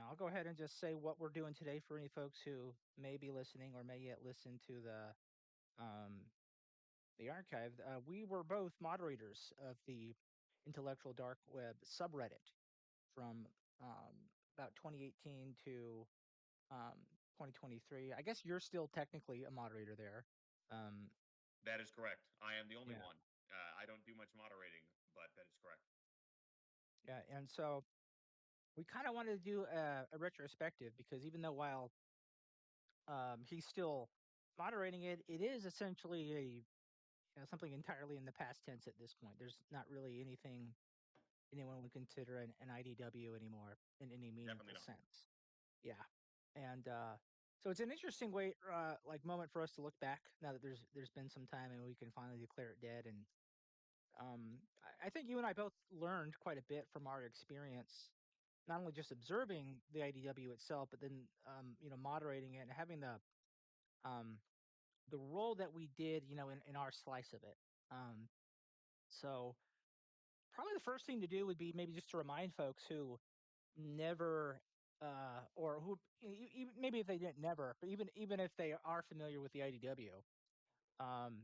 I'll go ahead and just say what we're doing today for any folks who may be listening or may yet listen to um, the archive. We were both moderators of the Intellectual Dark Web subreddit from about 2018 to 2023. I guess you're still technically a moderator there. Um, That is correct. I am the only yeah, one. I don't do much moderating, but that is correct. yeah, and so we kind of wanted to do a retrospective because even though while he's still moderating it, it is essentially something entirely in the past tense at this point. There's not really anything anyone would consider an IDW anymore in any Definitely meaningful not. sense. Yeah, and so it's an interesting way, like moment for us to look back now that there's been some time and we can finally declare it dead. And I think you and I both learned quite a bit from our experience, not only just observing the IDW itself, but then moderating it and having um, the role that we did, in our slice of it. Um, so probably the first thing to do would be maybe just to remind folks who never or who even maybe if they didn't never, but even if they are familiar with the IDW um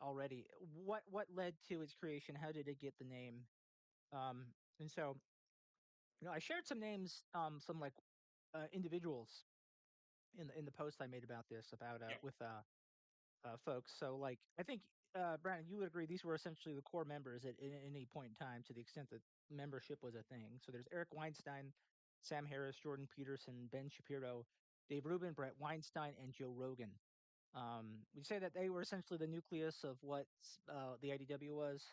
already, what led to its creation, how did it get the name? And so I shared some names, some like individuals in the post I made about this about Yeah. with folks. So, like, I think, Brandon, you would agree these were essentially the core members at any point in time, to the extent that membership was a thing. So there's Eric Weinstein, Sam Harris, Jordan Peterson, Ben Shapiro, Dave Rubin, Brett Weinstein, and Joe Rogan. We say that they were essentially the nucleus of what the IDW was.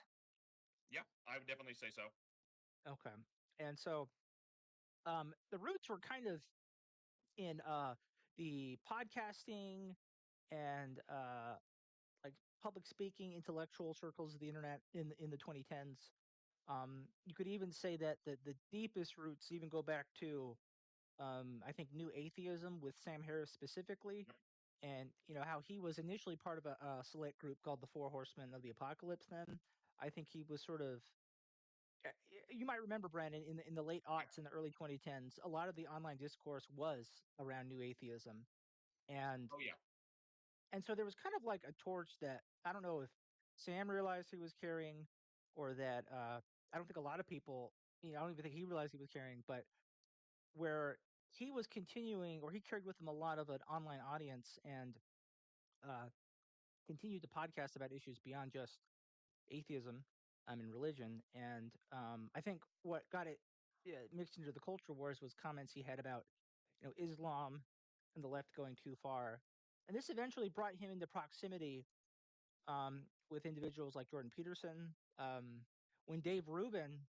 Yeah, I would definitely say so. Okay, and so the roots were kind of in the podcasting and like public speaking intellectual circles of the internet in the 2010s. You could even say that the deepest roots even go back to I think New Atheism with Sam Harris specifically, Yep. and how he was initially part of a select group called the Four Horsemen of the Apocalypse. Then I think he was sort of you might remember, Brandon, in the late Yeah. aughts and the early 2010s, a lot of the online discourse was around New Atheism, and Oh yeah. so there was kind of like a torch that I don't know if Sam realized he was carrying, or that I don't think a lot of people, I don't even think he realized he was carrying, but where he was continuing, or he carried with him a lot of an online audience, and uh, continued to podcast about issues beyond just atheism and religion. And I think what got it mixed into the culture wars was comments he had about Islam and the left going too far. And this eventually brought him into proximity with individuals like Jordan Peterson. When Dave Rubin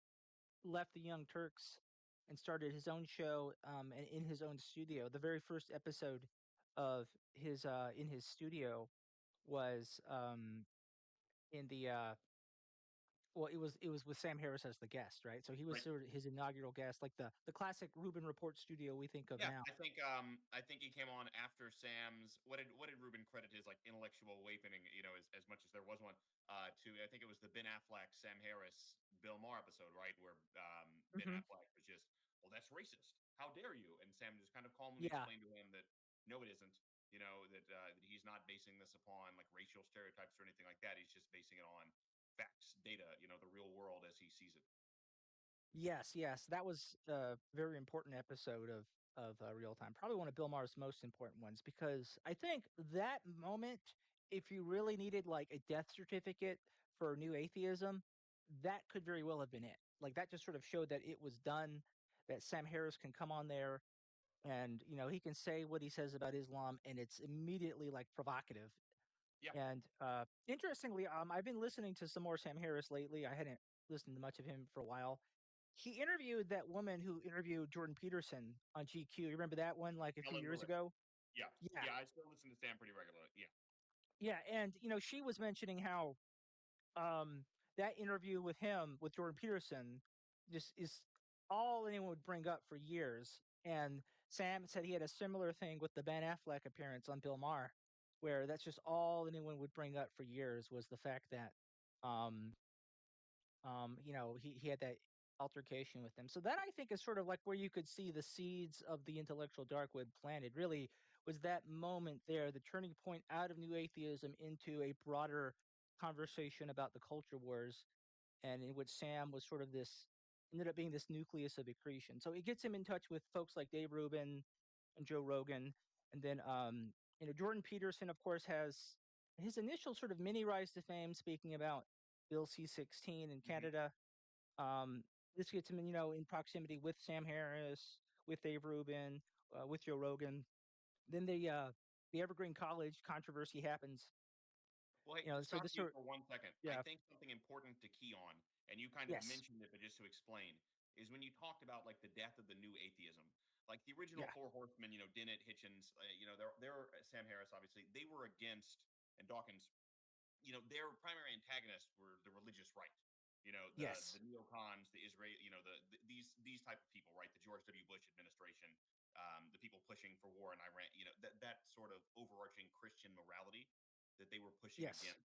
left the Young Turks and started his own show, and in his own studio, the very first episode of his in his studio was in the well, it was with Sam Harris as the guest, right? So he was Right. sort of his inaugural guest, like the classic Rubin Report studio we think of Yeah, now. I think he came on after Sam's what did Ruben credit his like intellectual awakening, as much as there was one, to I think it was the Ben Affleck, Sam Harris, Bill Maher episode, right? Where Ben Hmm. Affleck was just, well, that's racist. How dare you? And Sam just kind of calmly Yeah, explained to him that no, it isn't. That he's not basing this upon like racial stereotypes or anything like that. He's just basing it on facts, data, the real world as he sees it. yes, yes, that was a very important episode of Real Time. Probably one of Bill Maher's most important ones, because I think that moment, if you really needed like a death certificate for new atheism, that could very well have been it. Like that just sort of showed that it was done. That Sam Harris can come on there and he can say what he says about Islam, and it's immediately like provocative. Yeah. And interestingly, I've been listening to some more Sam Harris lately. I hadn't listened to much of him for a while. He interviewed that woman who interviewed Jordan Peterson on GQ. You remember that one, like a few Helen years Lewis. ago? Yeah. Yeah, Yeah. I still listen to Sam pretty regularly. Yeah. yeah. And she was mentioning how um, that interview with him with Jordan Peterson just is all anyone would bring up for years. And Sam said he had a similar thing with the Ben Affleck appearance on Bill Maher, where that's just all anyone would bring up for years was the fact that um, he had that altercation with them. So that I think is sort of like where you could see the seeds of the intellectual dark web planted. Really was that moment there, the turning point out of new atheism into a broader conversation about the culture wars, and in which Sam was sort of this ended up being this nucleus of accretion. So it gets him in touch with folks like Dave Rubin and Joe Rogan, and then Jordan Peterson, of course, has his initial sort of mini rise to fame, speaking about Bill C-16 in Mhm. Canada. um, this gets him, in proximity with Sam Harris, with Dave Rubin, with Joe Rogan. Then the Evergreen College controversy happens. Well, hey, So stop this you sort, for 1 second. I yeah, think something important to key on, and you kind of yes, mentioned it, but just to explain, is when you talked about like the death of the new atheism, like the original yeah, four horsemen, Dennett, Hitchens, they're Sam Harris, obviously, they were against, and Dawkins, their primary antagonists were the religious right. The yes, neocons, the Israel, these type of people, right? The George W. Bush administration, the people pushing for war in Iran, that sort of overarching Christian morality that they were pushing yes, against.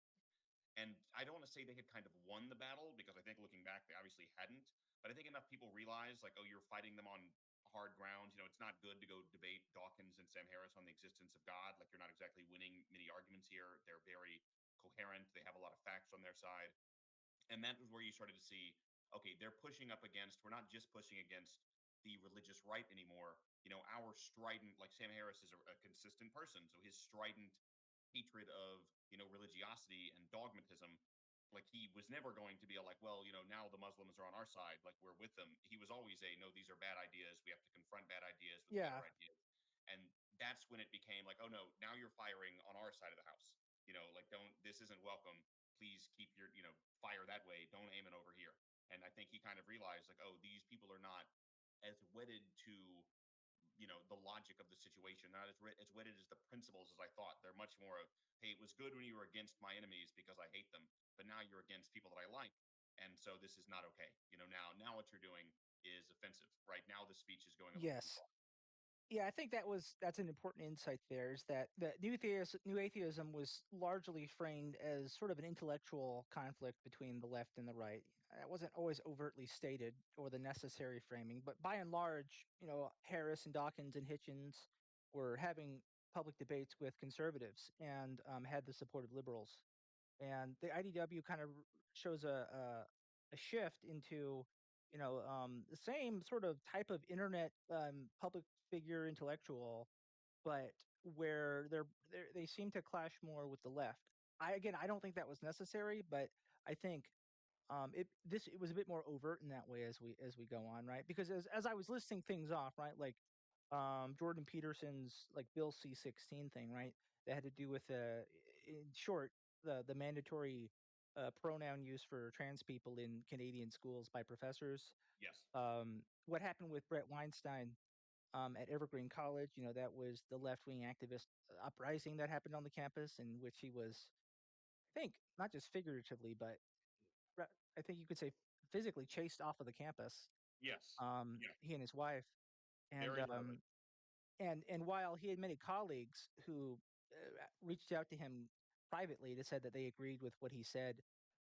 And I don't want to say they had kind of won the battle because I think looking back, they obviously hadn't. But I think enough people realize, like, oh, you're fighting them on hard ground. It's not good to go debate Dawkins and Sam Harris on the existence of God. Like, you're not exactly winning many arguments here. They're very coherent. They have a lot of facts on their side. And that was where you started to see, okay, they're pushing up against, we're not just pushing against the religious right anymore. Our strident, like Sam Harris is a consistent person. So his strident hatred of, religiosity and dogmatism, like he was never going to be like, well, now the Muslims are on our side, like we're with them. He was always no, these are bad ideas. We have to confront bad ideas with better yeah, ideas. And that's when it became like, oh no, now you're firing on our side of the house. Like don't, this isn't welcome. Please keep your, fire that way. Don't aim it over here. And I think he kind of realized like, oh, these people are not as wedded to, the logic of the situation, not as wedded as the principles as I thought. They're much more of, hey, it was good when you were against my enemies because I hate them, but now you're against people that I like, and so this is not okay. Now what you're doing is offensive. Right now, the speech is going a little too yes. far. Yeah, I think that's an important insight there, is that new atheism was largely framed as sort of an intellectual conflict between the left and the right. It wasn't always overtly stated or the necessary framing, but by and large, Harris and Dawkins and Hitchens were having public debates with conservatives and had the support of liberals. And the IDW kind of shows a shift into the same sort of type of internet public figure intellectual, but where they seem to clash more with the left. I don't think that was necessary, but I think it was a bit more overt in that way as we go on, right? Because as I was listing things off, right, like Jordan Peterson's like Bill C-16 thing, right? That had to do with in short, the mandatory pronoun use for trans people in Canadian schools by professors. Yes. What happened with Brett Weinstein at Evergreen College? That was the left wing activist uprising that happened on the campus, in which he was, I think, not just figuratively, but Right, I think you could say physically chased off of the campus, Yes. Yeah. he and his wife, and, Very rarely. while he had many colleagues who, reached out to him privately to said that they agreed with what he said,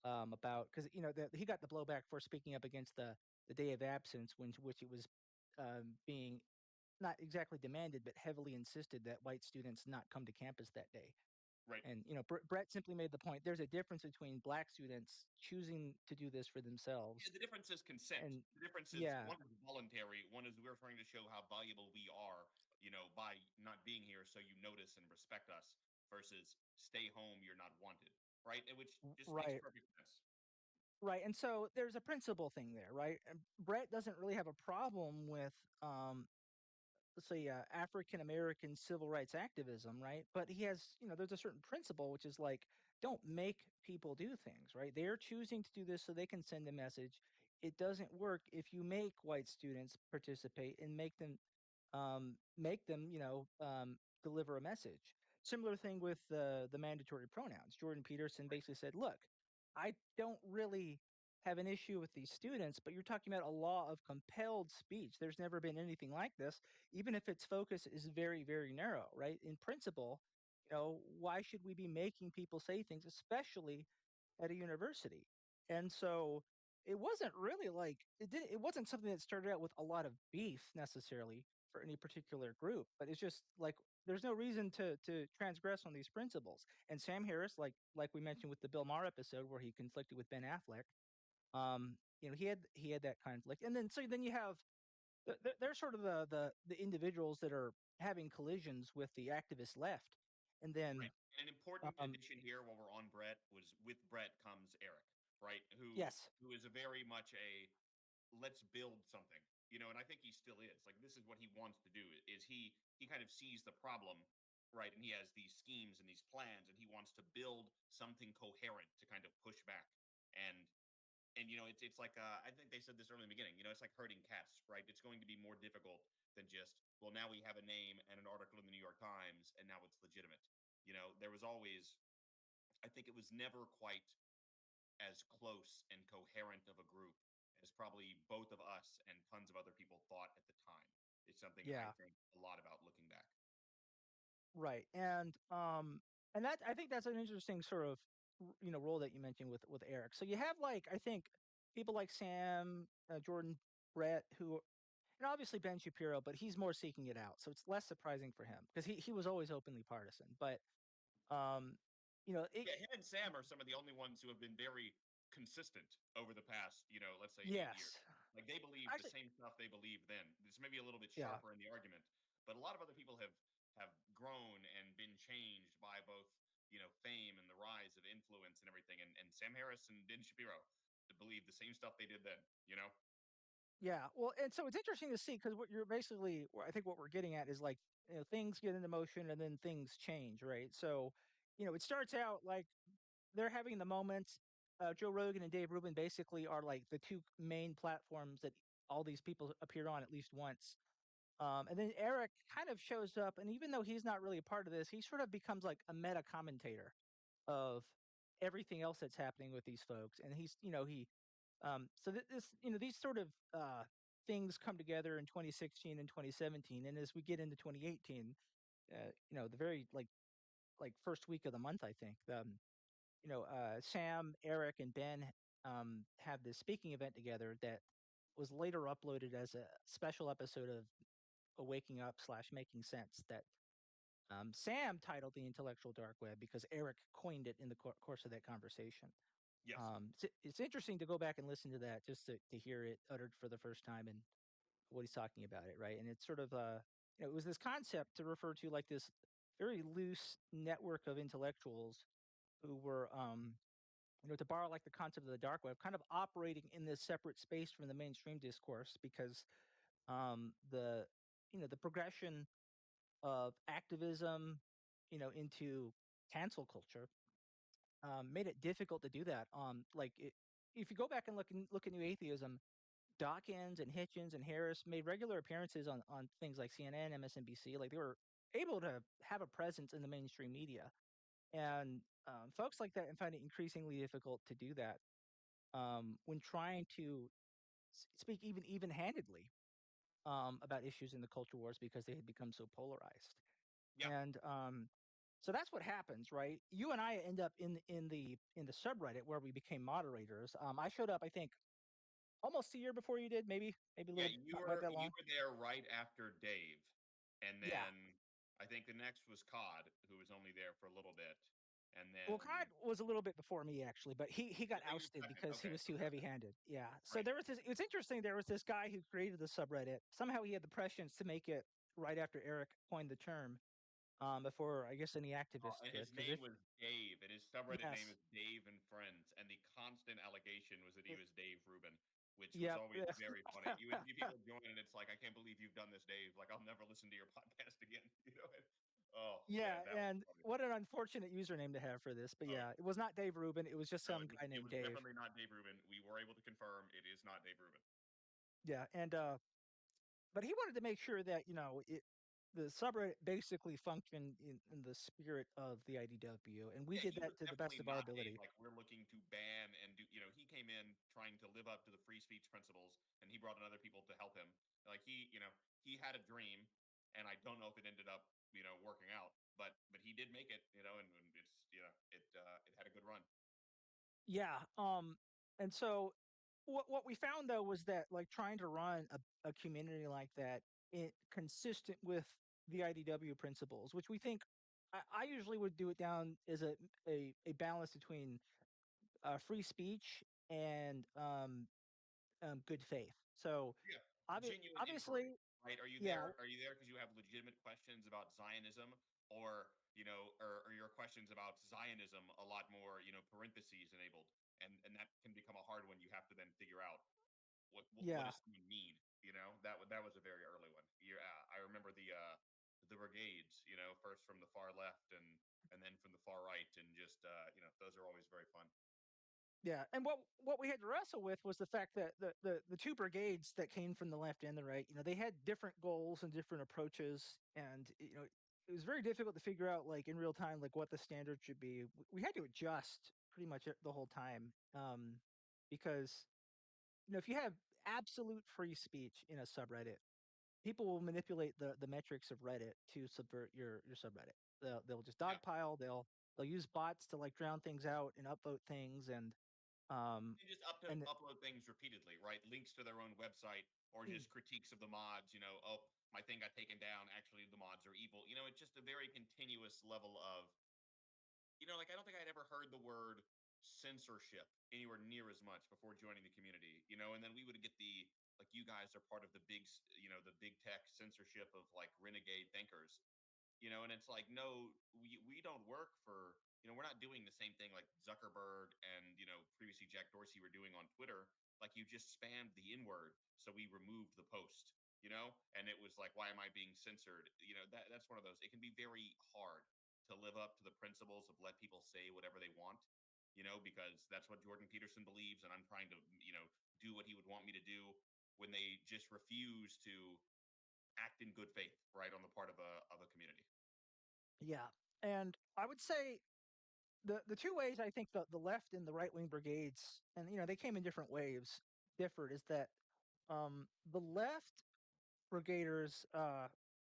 about, 'cause, he got the blowback for speaking up against the day of absence, which it was, being not exactly demanded, but heavily insisted that white students not come to campus that day. Right. And, Brett simply made the point, there's a difference between black students choosing to do this for Yeah, themselves the difference is consent. and The difference is yeah, one is voluntary, one is we're trying to show how valuable we are, by not being here so you notice and respect us versus stay home, you're not wanted. Right? And which just makes right, perfect sense. right, and so there's a principle thing there, right? And Brett doesn't really have a problem with, let's say, African American civil rights activism, right? But he has, there's a certain principle, which is like, don't make people do things, right? They're choosing to do this so they can send a message. It doesn't work if you make white students participate and make them, deliver a message. Similar thing with the mandatory pronouns. Jordan Peterson Right. basically said, "Look, I don't really have an issue with these students, but you're talking about a law of compelled speech. There's never been anything like this, even if its focus is very, very narrow, right? In principle, why should we be making people say things, especially at a university?" And so it wasn't really like it wasn't something that started out with a lot of beef necessarily for any particular group, but it's just like there's no reason to transgress on these principles. And Sam Harris, like we mentioned with the Bill Maher episode where he conflicted with Ben Affleck, he had that conflict, and then you have they're sort of the individuals that are having collisions with the activist left, and Right. then And an important um, addition here while we're on Brett was with Brett comes Eric, right? yes, Who is a very much a let's build something. And I think he still is. Like this is what he wants to do is he kind of sees the problem, right? And he has these schemes and these plans and he wants to build something coherent to kind of push back. And it's like I think they said this early in the beginning. It's like herding cats, right? It's going to be more difficult than just well, now we have a name and an article in the New York Times, and now it's legitimate. There was always, I think it was never quite as close and coherent of a group as probably both of us and tons of other people thought at the time. It's something I yeah, think a lot about looking back. right, and that I think that's an interesting sort of role that you mentioned with Eric. So you have like I think people like Sam, Jordan, Brett, who and obviously Ben Shapiro, but he's more seeking it out, so it's less surprising for him because he was always openly partisan. But um, Yeah, him and Sam are some of the only ones who have been very consistent over the past, let's say 8 years. yes, Like they believe the actually, same stuff they believed then. This may be a little bit yeah, sharper in the argument, but a lot of other people have grown and been changed by both, fame and the rise of influence and everything. And Sam Harris and Ben Shapiro to believe the same stuff they did then. yeah. Well, and so it's interesting to see because what you're basically, I think what we're getting at is like things get into motion and then things change, right? So it starts out like they're having the moment. Joe Rogan and Dave Rubin basically are like the two main platforms that all these people appear on at least once. And then Eric kind of shows up, and even though he's not really a part of this, he sort of becomes like a meta commentator of everything else that's happening with these folks. And he's, so this, these sort of things come together in 2016 and 2017. And as we get into 2018, the very like first week of the month, I think, Sam, Eric, and Ben have this speaking event together that was later uploaded as a special episode of a waking up slash making sense that Sam titled the intellectual dark web because Eric coined it in the course of that conversation. Yes. It's interesting to go back and listen to that just to hear it uttered for the first time and what he's talking about it, right? And it's sort of it was this concept to refer to like this very loose network of intellectuals who were to borrow like the concept of the dark web, kind of operating in this separate space from the mainstream discourse because the the progression of activism, into cancel culture, made it difficult to do that. If you go back and look at new atheism, Dawkins and Hitchens and Harris made regular appearances on things like CNN, MSNBC. Like they were able to have a presence in the mainstream media, and folks like that and find it increasingly difficult to do that when trying to speak even handedly about issues in the culture wars because they had become so polarized. Yeah. And so that's what happens, right? You and I end up in the subreddit where we became moderators. I showed up, I think, almost a year before you did, maybe a Yeah, little, not quite that you long. were there right after Dave, and Yeah. then I think the next was Cod, who was only there for a little bit, and Well, Cod then was a little bit before me actually, but he got he was ousted second. because he Okay, was too okay, heavy-handed. Yeah. So right. there was this. It's interesting. There was this guy who created the subreddit. Somehow he had the prescience to make it right after Eric coined the term. Before I guess any activists And could, his because name if was Dave, and his subreddit name yes, is Dave and Friends, and the constant allegation was that he it, was Dave Rubin, which was yep, always very funny. You would see people join, and it's like, I can't believe you've done this, Dave. Like, I'll never listen to your podcast again. Oh man, yeah, that was and funny. what an unfortunate username to have for this. But Oh yeah, it was not Dave Rubin. It was just no, some guy it named was Dave. definitely not Dave Rubin. We were able to confirm it is not Dave Rubin. Yeah, and but he wanted to make sure that the subreddit basically functioned in the spirit of the IDW, and we Yeah, did he was that to the best definitely of our not a ability. like we're looking to ban and do. He came in trying to live up to the free speech principles, and he brought in other people to help him. Like he had a dream, and I don't know if it ended up working out, but he did make it, and it's it had a good run. Yeah, and so what we found though was that like trying to run a community like that, it consistent with the IDW principles, which we think I usually would do it down as a balance between free speech and good faith. So Yeah, genuine inquiry, obviously, right? Are you yeah, there? Are you there because you have legitimate questions about Zionism, or or your questions about Zionism a lot more, parentheses enabled, and that can become a hard one. You have to then figure out what yeah, does someone mean. That was a very early one. Yeah, I remember the brigades. First from the far left and then from the far right, and just those are always very fun. yeah. And what we had to wrestle with was the fact that the two brigades that came from the left and the right, they had different goals and different approaches, and it was very difficult to figure out like in real time like what the standard should be. We had to adjust pretty much the whole time, because if you have absolute free speech in a subreddit, people will manipulate the metrics of Reddit to subvert your subreddit. They'll just Yeah. dogpile. They'll use bots to like drown things out and upvote things, um They just and upload things repeatedly, right? Links to their own website or mm, just critiques of the mods. Oh, my thing got taken down. Actually, the mods are evil. It's just a very continuous level of, like I don't think I'd ever heard the word censorship anywhere near as much before joining the community. And then we would get like you guys are part of the the big tech censorship of like renegade thinkers. And it's like, no, we don't work for, we're not doing the same thing like Zuckerberg and previously Jack Dorsey were doing on Twitter. Like you just spammed the N-word, so we removed the post. And it was like, why am I being censored? That's one of those. It can be very hard to live up to the principles of let people say whatever they want. Because that's what Jordan Peterson believes, and I'm trying to do what he would want me to do when they just refuse to act in good faith, right, on the part of a community. yeah. And I would say the two ways I think the left and the right wing brigades, and they came in different waves, differed is that the left brigaders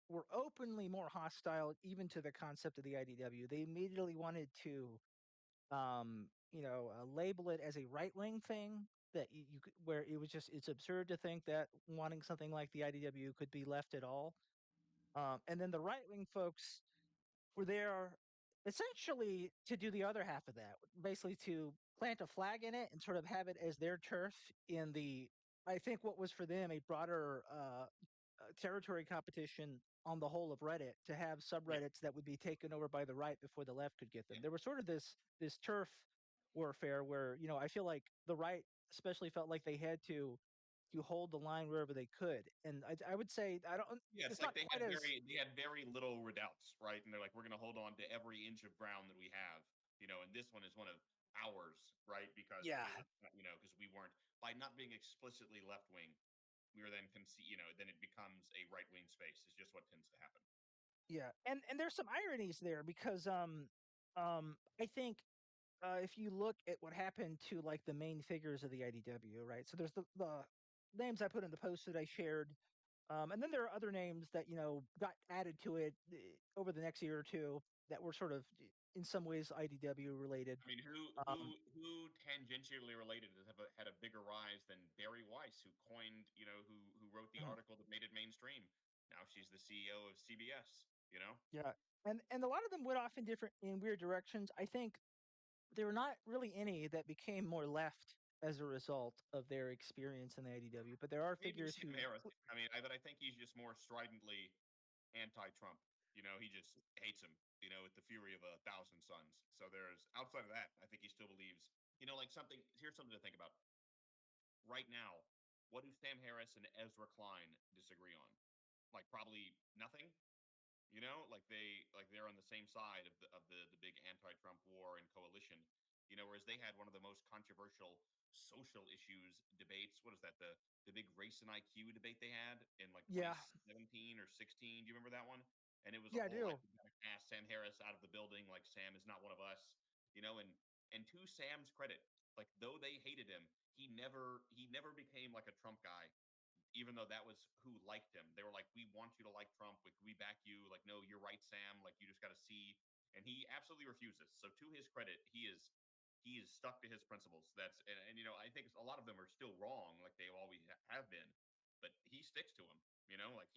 were openly more hostile even to the concept of the IDW. They immediately wanted to label it as a right wing thing that you could, where it was just it's absurd to think that wanting something like the IDW could be left at all. And then the right wing folks were there essentially to do the other half of that, basically to plant a flag in it and sort of have it as their turf in the, I think what was for them a broader territory competition on the whole of Reddit, to have Yeah, subreddits that would be taken over by the right before the left could get them. yeah. There was sort of this turf warfare where I feel like the right especially felt like they had to hold the line wherever they could, and I would say I don't. Yeah, it's It's like not quite as they had very little redoubts, right? And they're like, we're gonna hold on to every inch of ground that we have, and this one is one of ours, right? Because it yeah was, because we weren't by not being explicitly left wing, we were then then it becomes a right wing space. Is just what tends to happen. yeah, and there's some ironies there because I think if you look at what happened to like the main figures of the IDW, right? So there's the names I put in the post that I shared, and then there are other names that got added to it over the next year or two that were sort of in some ways IDW related. I mean, Um, who tangentially related has had a bigger rise than Barry Weiss, who coined, who wrote the mhm, article that made it mainstream. Now she's the CEO of CBS. yeah, and a lot of them went off in weird directions. I think there were not really any that became more left as a result of their experience in the IDW, but there are Maybe figures Sam who, Harris. But I think he's just more stridently anti-Trump. He just hates him. With the fury of 1,000 suns. So there's outside of that, I think he still believes. Like something. Here's something to think about. Right now, what do Sam Harris and Ezra Klein disagree on? Like probably nothing. They're on the same side of the big anti-Trump war and coalition. Whereas they had one of the most controversial social issues debates. What is that? The big race and IQ debate they had in like yeah, 2017 or 16. Do you remember that one? And it was a yeah, I whole like do. we gotta cast Sam Harris out of the building. Like Sam is not one of us. And to Sam's credit, like though they hated him, he never became like a Trump guy, even though that was who liked him. They were like, "We want you to like Trump. Like, we back you." Like, no, you're right, Sam. Like, you just got to see. And he absolutely refuses. So, to his credit, he is stuck to his principles. That's and I think a lot of them are still wrong, like they always have been, but he sticks to them. Like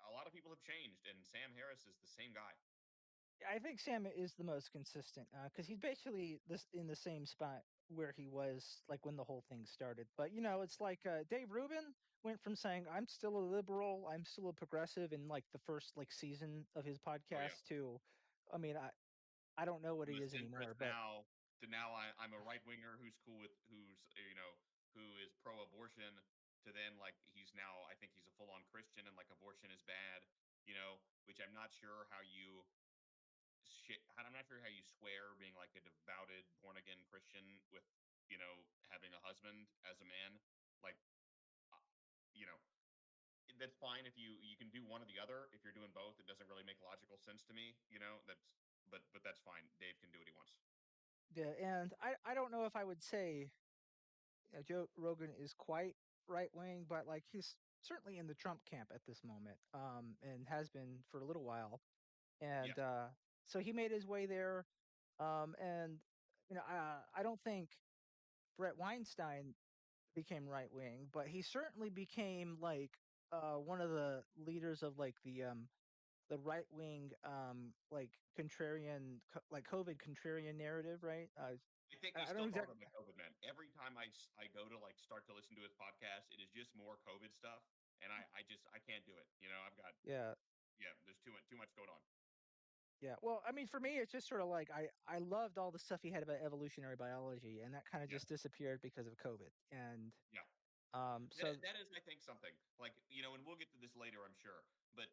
a lot of people have changed, and Sam Harris is the same guy. I think Sam is the most consistent, because he's basically this in the same spot where he was, like, when the whole thing started. But, it's like, Dave Rubin went from saying, "I'm still a liberal, I'm still a progressive," in, like, the first, like, season of his Oh yeah, podcast to, I mean, I don't know what from he a is centrist anymore, but now to now I'm a right winger who's cool with who is pro abortion to then like he's now I think he's a full on Christian and like abortion is bad. Which I'm not sure how you shit. I'm not sure how you square being like a devoted born again Christian with having a husband as a man. Like uh, you know that's fine if you can do one or the other. If you're doing both, it doesn't really make logical sense to me. That's but that's fine. Dave can do what he wants. yeah, and I don't know if I would say, Joe Rogan is quite right wing, but, like, he's certainly in the Trump camp at this moment, and has been for a little while. And, Yes, so he made his way there, and, I don't think Brett Weinstein became right wing, but he certainly became, like, one of the leaders of, like, the right wing, like, contrarian like, COVID contrarian narrative, right? I think I he's I don't still part exactly. of the COVID man. Every time I go to like start to listen to his podcast, it is just more COVID stuff, and I can't do it. I've got Yeah. yeah. There's too much going on. Yeah, well, I mean, for me, it's just sort of like I loved all the stuff he had about evolutionary biology, and that kinda just Yes, disappeared because of COVID, and, yeah. so That is, I think, something like and we'll get to this later, I'm sure. But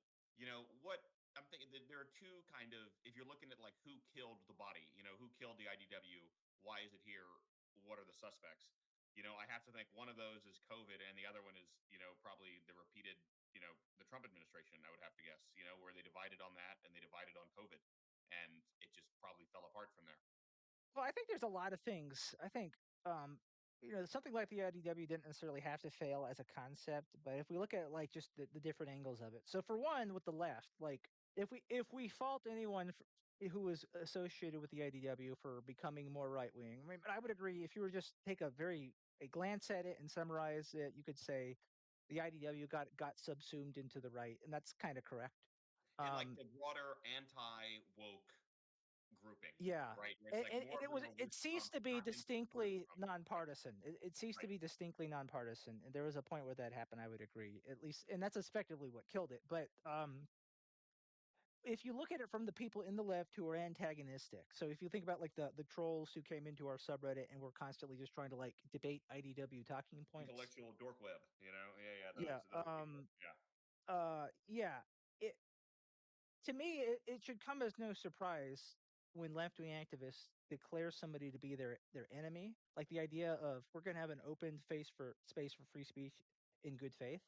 what I'm thinking that there are two kind of if you're looking at like who killed the body, who killed the IDW, why is it here? What are the suspects? I have to think one of those is COVID, and the other one is probably the repeated the Trump administration. I would have to guess where they divided on that and they divided on COVID, and it just probably fell apart from there. well, I think there's a lot of things. I think, something like the IDW didn't necessarily have to fail as a concept, but if we look at, like, just the different angles of it. So for one, with the left, like, if we fault anyone who was associated with the IDW for becoming more right wing, I mean, I would agree if you were just take a glance at it and summarize it, you could say the IDW got subsumed into the right, and that's kinda correct. And like Um, the broader anti woke grouping, Yeah, right? Where it's and like and more and of it them was are with it ceased Trump, to be not in support of distinctly Trump. Right, nonpartisan. It ceased to right. be distinctly nonpartisan, and there was a point where that happened, I would agree, at least, and that's effectively what killed it. But, if you look at it from the people in the left who are antagonistic, so if you think about, like, the trolls who came into our subreddit and were constantly just trying to, like, debate IDW talking points. Intellectual dork web, yeah, yeah, Yeah, those people. Yeah. yeah, it to me, it should come as no surprise when left-wing activists declare somebody to be their enemy, like the idea of we're gonna have an open face for space for free speech in good faith.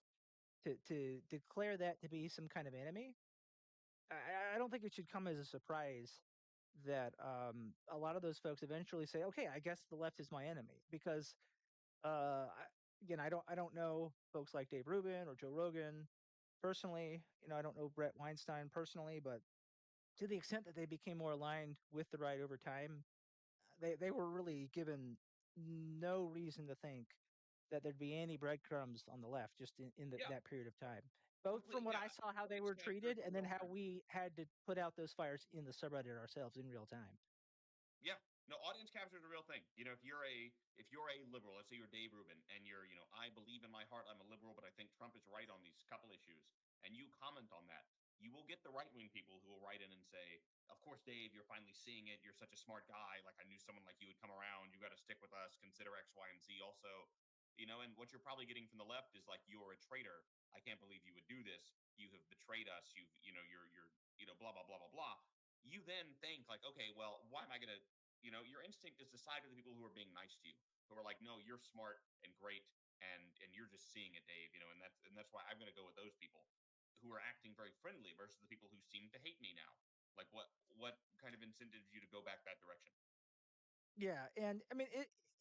To declare that to be some kind of enemy, I don't think it should come as a surprise that, a lot of those folks eventually say, "Okay, I guess the left is my enemy," because, I again, I don't know folks like Dave Rubin or Joe Rogan personally. I don't know Brett Weinstein personally, but to the extent that they became more aligned with the right over time, they were really given no reason to think that there'd be any breadcrumbs on the left just in Yeah, that period of time. Both from complete what yeah, I saw how they audience were capture is treated a and then real how thing. we had to put out those fires in the subreddit ourselves in real time. Yeah. No, audience capture is a real thing. If you're a liberal, let's say you're Dave Rubin and I believe in my heart I'm a liberal, but I think Trump is right on these couple issues, and you comment on that, you will get the right-wing people who will write in and say, "Of course, Dave, you're finally seeing it. You're such a smart guy. Like I knew someone like you would come around. You got to stick with us. Consider X, Y, and Z also." And what you're probably getting from the left is like, "You're a traitor. I can't believe you would do this. You have betrayed us. You're blah blah blah blah blah." You then think like, okay, well, why am I going to your instinct is to side with the people who are being nice to you, who are like, no, you're smart and great, and you're just seeing it, Dave. And that's why I'm going to go with those people who are acting very friendly versus the people who seem to hate me now. Like, what kind of incentives you to go back that direction? Yeah, and I mean,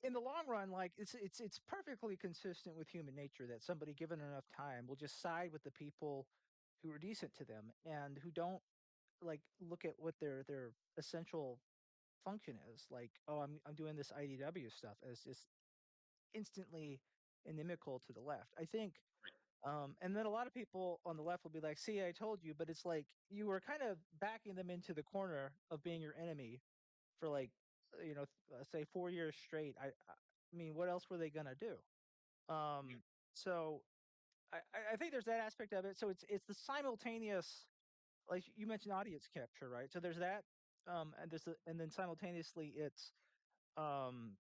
in the long run, like it's perfectly consistent with human nature that somebody given enough time will just side with the people who are decent to them and who don't like look at what their essential function is. Like, "Oh, I'm doing this IDW stuff," as just instantly inimical to the left. I think, Right. and then a lot of people on the left will be like, "See, I told you," but it's like you were kind of backing them into the corner of being your enemy for like, say 4 years straight. I mean, what else were they gonna do? Yeah. Um, so I think there's that aspect of it. So it's the simultaneous, like you mentioned, audience capture, right? So there's that, and then simultaneously it's um,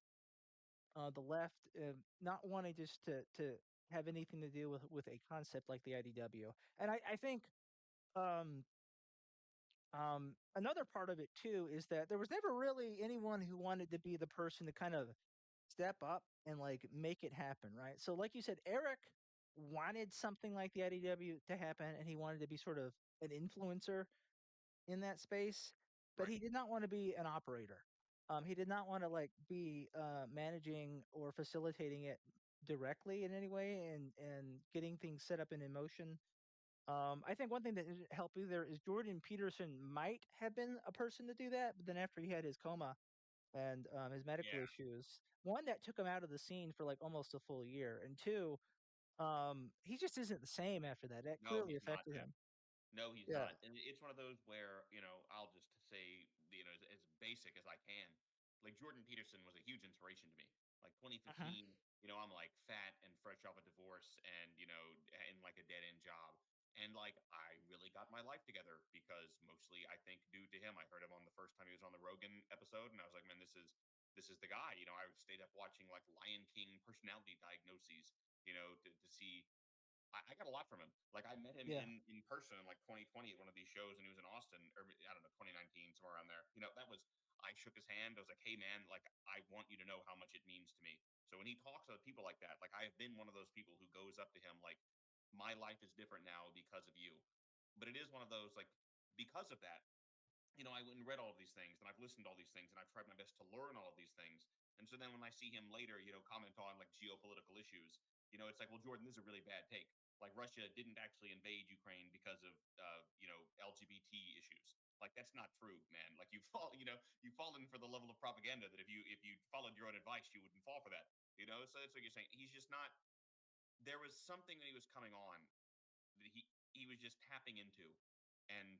the left not wanting just to have anything to do with a concept like the IDW, and I think um, another part of it too is that there was never really anyone who wanted to be the person to kind of step up and like make it happen, right? So, like you said, Eric wanted something like the IDW to happen, and he wanted to be sort of an influencer in that space, but Right. he did not want to be an operator. He did not want to like be managing or facilitating it directly in any way and getting things set up and in motion. I think one thing that didn't help either is Jordan Peterson might have been a person to do that, but then after he had his coma and his medical Yeah. issues, one that took him out of the scene for like almost a full year, and two, he just isn't the same after that. That No, clearly he's not, affected man. him. No, he's Yeah. not. And it's one of those where, I'll just say, as basic as I can. Like Jordan Peterson was a huge inspiration to me. Like Uh-huh. 2015, I'm like fat and fresh off a divorce and, in like a dead end job. And like I really got my life together because mostly I think due to him. I heard him on the first time he was on the Rogan episode and I was like, man, this is the guy. I stayed up watching like Lion King personality diagnoses, to see I got a lot from him. Like I met him Yeah. in person in like 2020 at one of these shows, and he was in Austin, or I don't know, 2019, somewhere around there. That was I shook his hand. I was like, "Hey, man, like I want you to know how much it means to me." So when he talks to people like that, like I have been one of those people who goes up to him like, "My life is different now because of you." But it is one of those like because of that, I went and read all of these things and I've listened to all these things and I've tried my best to learn all of these things. And so then when I see him later, comment on like geopolitical issues, it's like, well, Jordan, this is a really bad take. Like Russia didn't actually invade Ukraine because of, LGBT issues. Like that's not true, man. Like you've fallen for the level of propaganda that if you followed your own advice, you wouldn't fall for that. So that's what you're saying. He's just not. There was something that he was coming on that he was just tapping into and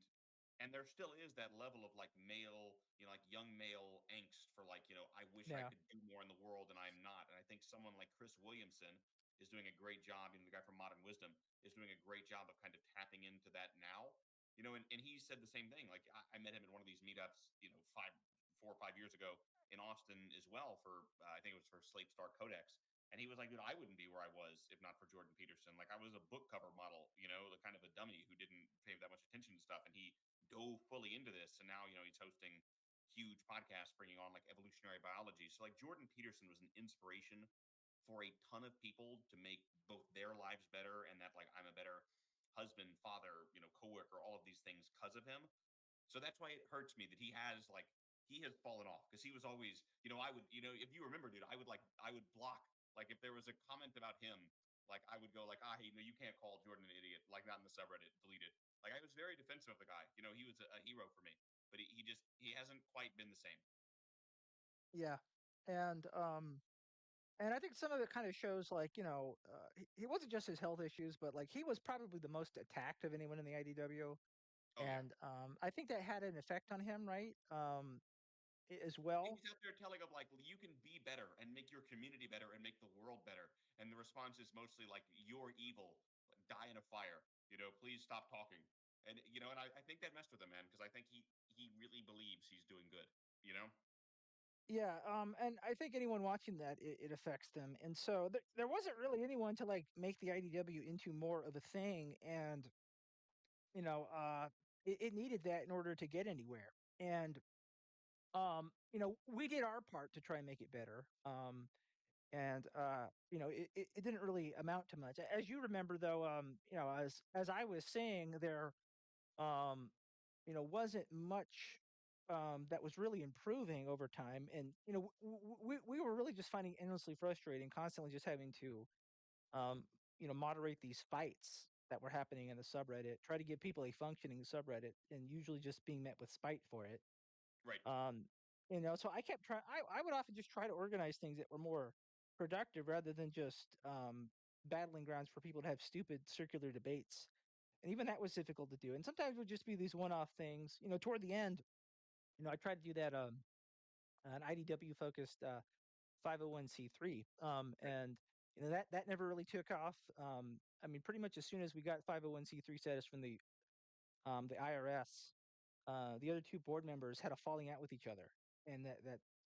there still is that level of like male like young male angst for like I wish I Yeah. could do more in the world and I'm not. And I think someone like Chris Williamson is doing a great job, the guy from Modern Wisdom is doing a great job of kind of tapping into that now, and he said the same thing. Like I met him at one of these meetups 4 or 5 years ago in Austin as well for I think it was for Slate Star Codex. And he was like, dude, I wouldn't be where I was if not for Jordan Peterson. Like I was a book cover model, the kind of a dummy who didn't pay that much attention to stuff. And he dove fully into this. And now, he's hosting huge podcasts bringing on like evolutionary biology. So like Jordan Peterson was an inspiration for a ton of people to make both their lives better and that like I'm a better husband, father, coworker, all of these things because of him. So that's why it hurts me that he has fallen off because he was always, I would, if you remember, dude, I would block like if there was a comment about him, like I would go like, hey, no, you can't call Jordan an idiot, like not in the subreddit, delete it. Like I was very defensive of the guy. He was a hero for me, but he hasn't quite been the same. Yeah. And and I think some of it kind of shows like, he wasn't just his health issues, but like he was probably the most attacked of anyone in the IDW. Oh yeah. And I think that had an effect on him, right? As He well. was out there telling them like you can be better and make your community better and make the world better. And the response is mostly like you're evil, die in a fire. Please stop talking. And I think that messed with him, man, because I think he really believes he's doing good. You know? Yeah, and I think anyone watching that, it affects them, and so there wasn't really anyone to, like, make the IDW into more of a thing, and, you know, it needed that in order to get anywhere, and, we did our part to try and make it better, and, it didn't really amount to much. As you remember, though, as I was saying, there, um, wasn't much, that was really improving over time, and, we were really just finding endlessly frustrating, constantly just having to, um, moderate these fights that were happening in the subreddit, try to give people a functioning subreddit, and usually just being met with spite for it. Right. Um, So I kept trying. I would often just try to organize things that were more productive rather than just battling grounds for people to have stupid circular debates. And even that was difficult to do. And sometimes it would just be these one-off things. Toward the end, I tried to do that an IDW focused 501c3, Right. and that never really took off. I mean, pretty much as soon as we got 501c3 status from the IRS, the other two board members had a falling out with each other, and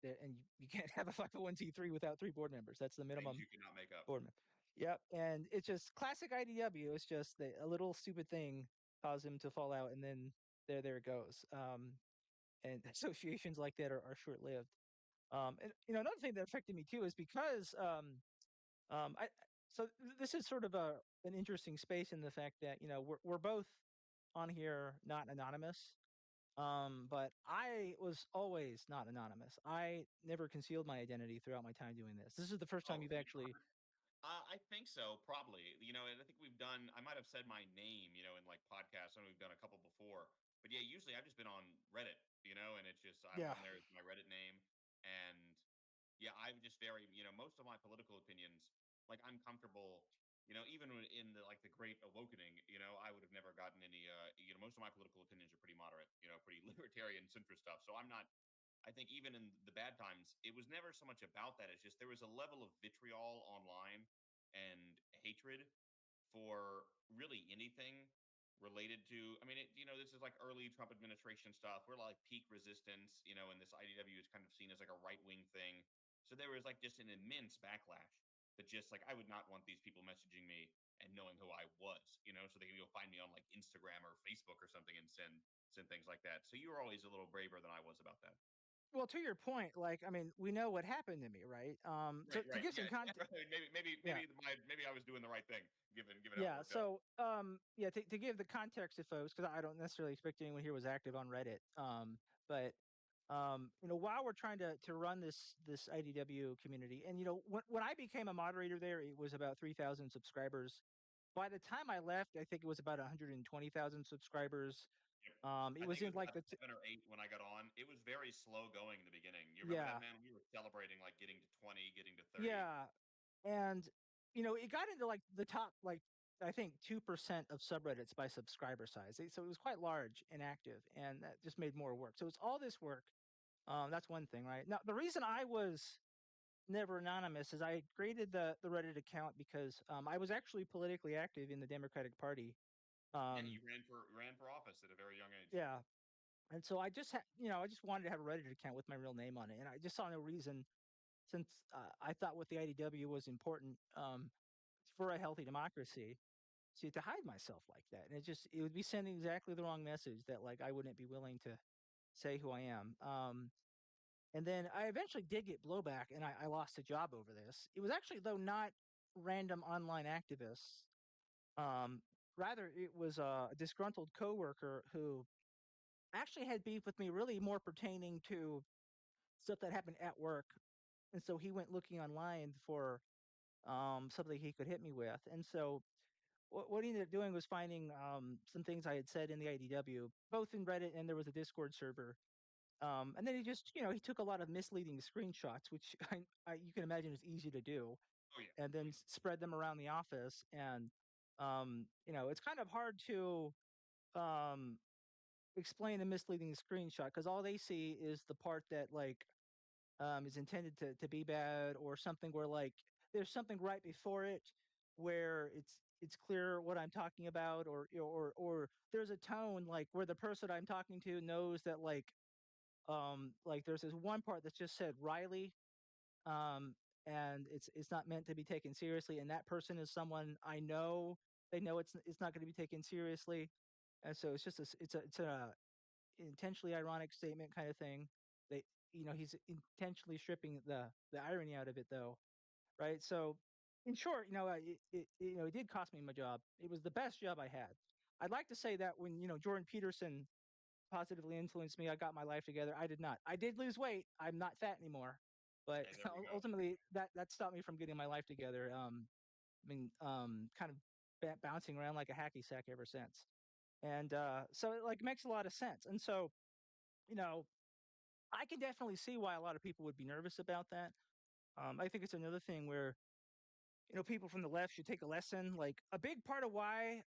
and you can't have a 501c3 without three board members. That's the Things minimum you cannot make up. board member. Yep, and it's just classic IDW. It's just a little stupid thing caused him to fall out, and then there it goes. And associations like that are short lived. And another thing that affected me too is because I so this is sort of an interesting space in the fact that we're both on here not anonymous. But I was always not anonymous. I never concealed my identity throughout my time doing this. This is the first time Oh, you've actually. I think so, probably. And I think we've done. I might have said my name, in like podcasts. I know we've done a couple before, but yeah, usually I've just been on Reddit, and it's just I'm Yeah. on there as my Reddit name, and yeah, I'm just very, most of my political opinions, like I'm comfortable, even in the like the Great Awakening, I would have never gotten any, most of my political opinions are pretty moderate, pretty libertarian centrist stuff. So I'm not I think even in the bad times, it was never so much about that. It's just there was a level of vitriol online and hatred for really anything related to. I mean, this is like early Trump administration stuff. We're like peak resistance, and this IDW is kind of seen as like a right wing thing. So there was like just an immense backlash that just like I would not want these people messaging me and knowing who I was, so they can go find me on like Instagram or Facebook or something and send things like that. So you were always a little braver than I was about that. Well, to your point, like I mean, we know what happened to me, right? Right, To right. give some Yeah, context. right. Yeah. Maybe I was doing the right thing given how it Yeah. worked out. So, yeah, to give the context to folks, because I don't necessarily expect anyone here was active on Reddit. But while we're trying to run this IDW community, and when I became a moderator there, it was about 3,000 subscribers. By the time I left, I think it was about 120,000 subscribers. Yep. It I was think it in was like about 7 or 8 when I got on. It was very slow going in the beginning. You remember that, yeah, man? We were celebrating, like, getting to 20, getting to 30. yeah, and it got into like the top, like I think 2% of subreddits by subscriber size. So it was quite large and active, and that just made more work. So it's all this work. That's one thing, right? Now the reason I was never anonymous is I created the Reddit account because I was actually politically active in the Democratic Party. Yeah, Um, you ran for office at a very young age. yeah, and so I just I just wanted to have a Reddit account with my real name on it, and I just saw no reason since I thought what the IDW was important for a healthy democracy to hide myself like that, and it would be sending exactly the wrong message that like I wouldn't be willing to say who I am. And then I eventually did get blowback, and I lost a job over this. It was actually though not random online activists. Um, Rather, it was a disgruntled coworker who actually had beef with me, really more pertaining to stuff that happened at work. And so he went looking online for something he could hit me with. And so what he ended up doing was finding some things I had said in the IDW, both in Reddit and there was a Discord server. And then he just, he took a lot of misleading screenshots, which you can imagine is easy to do, Oh, yeah. and then spread them around the office. And, it's kind of hard to um, explain a misleading screenshot because all they see is the part that like is intended to be bad or something where like there's something right before it where it's clear what I'm talking about or there's a tone like where the person I'm talking to knows that like there's this one part that just said Riley um and it's not meant to be taken seriously and that person is someone I know they know it's not going to be taken seriously and so it's just it's a intentionally ironic statement kind of thing. They, he's intentionally stripping the irony out of it, though, right? So, in short, it did cost me my job. It was the best job I had. I'd like to say that when Jordan Peterson positively influenced me, I got my life together. I did not. I did lose weight. I'm not fat anymore, but Hey, there we go. ultimately that stopped me from getting my life together. I mean, kind of bouncing around like a hacky sack ever since. And so it like makes a lot of sense. And so you know, I can definitely see why a lot of people would be nervous about that. I think it's another thing where people from the left should take a lesson. Like a big part of why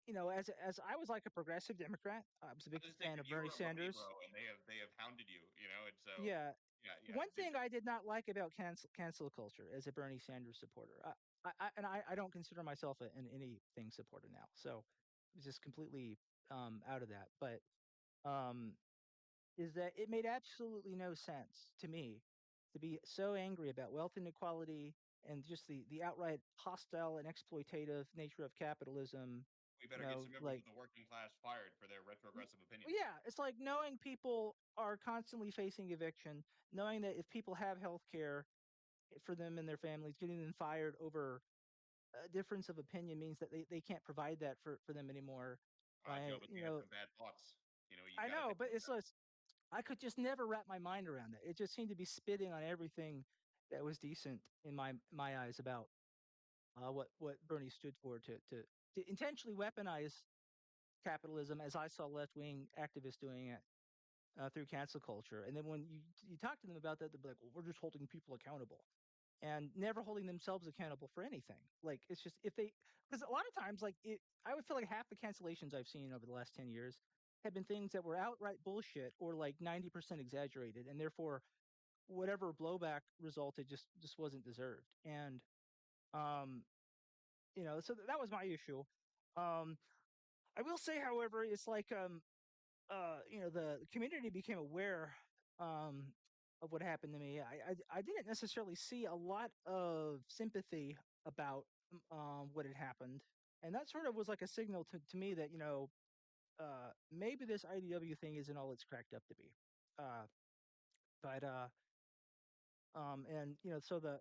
as I was like a progressive Democrat, I was a I big just say fan because of you Bernie were a Sanders. Mojito and they have hounded you, and so Yeah, yeah. one thing I did not like about cancel culture as a Bernie Sanders supporter, I don't consider myself an anything supporter now, so it's just completely out of that. But um, is that it made absolutely no sense to me to be so angry about wealth inequality and just the outright hostile and exploitative nature of capitalism. We better get some members Like of the working class fired for their Y retrogressive opinions. yeah, it's like knowing people are constantly facing eviction, knowing that if people have health care for them and their families, getting them fired over a difference of opinion means that they can't provide that for them anymore, Joe, right? but you have some bad thoughts. You I got to know, think but about it's that. like I could just never wrap my mind around it. It just seemed to be spitting on everything that was decent in my eyes about, what Bernie stood for to intentionally weaponize capitalism as I saw left-wing activists doing it. Through cancel culture. And then when you talk to them about that, they'll be like, "Well, we're just holding people accountable," and never holding themselves accountable for anything. Like it's just if they because a lot of times, I would feel like half the cancellations I've seen over the last 10 years have been things that were outright bullshit or like 90% exaggerated, and therefore whatever blowback resulted just wasn't deserved. And um, so that was my issue. Um, I will say, however, it's like the community became aware um, of what happened to me. I didn't necessarily see a lot of sympathy about what had happened, and that sort of was like a signal to me that maybe this IDW thing isn't all it's cracked up to be. Uh, but and so the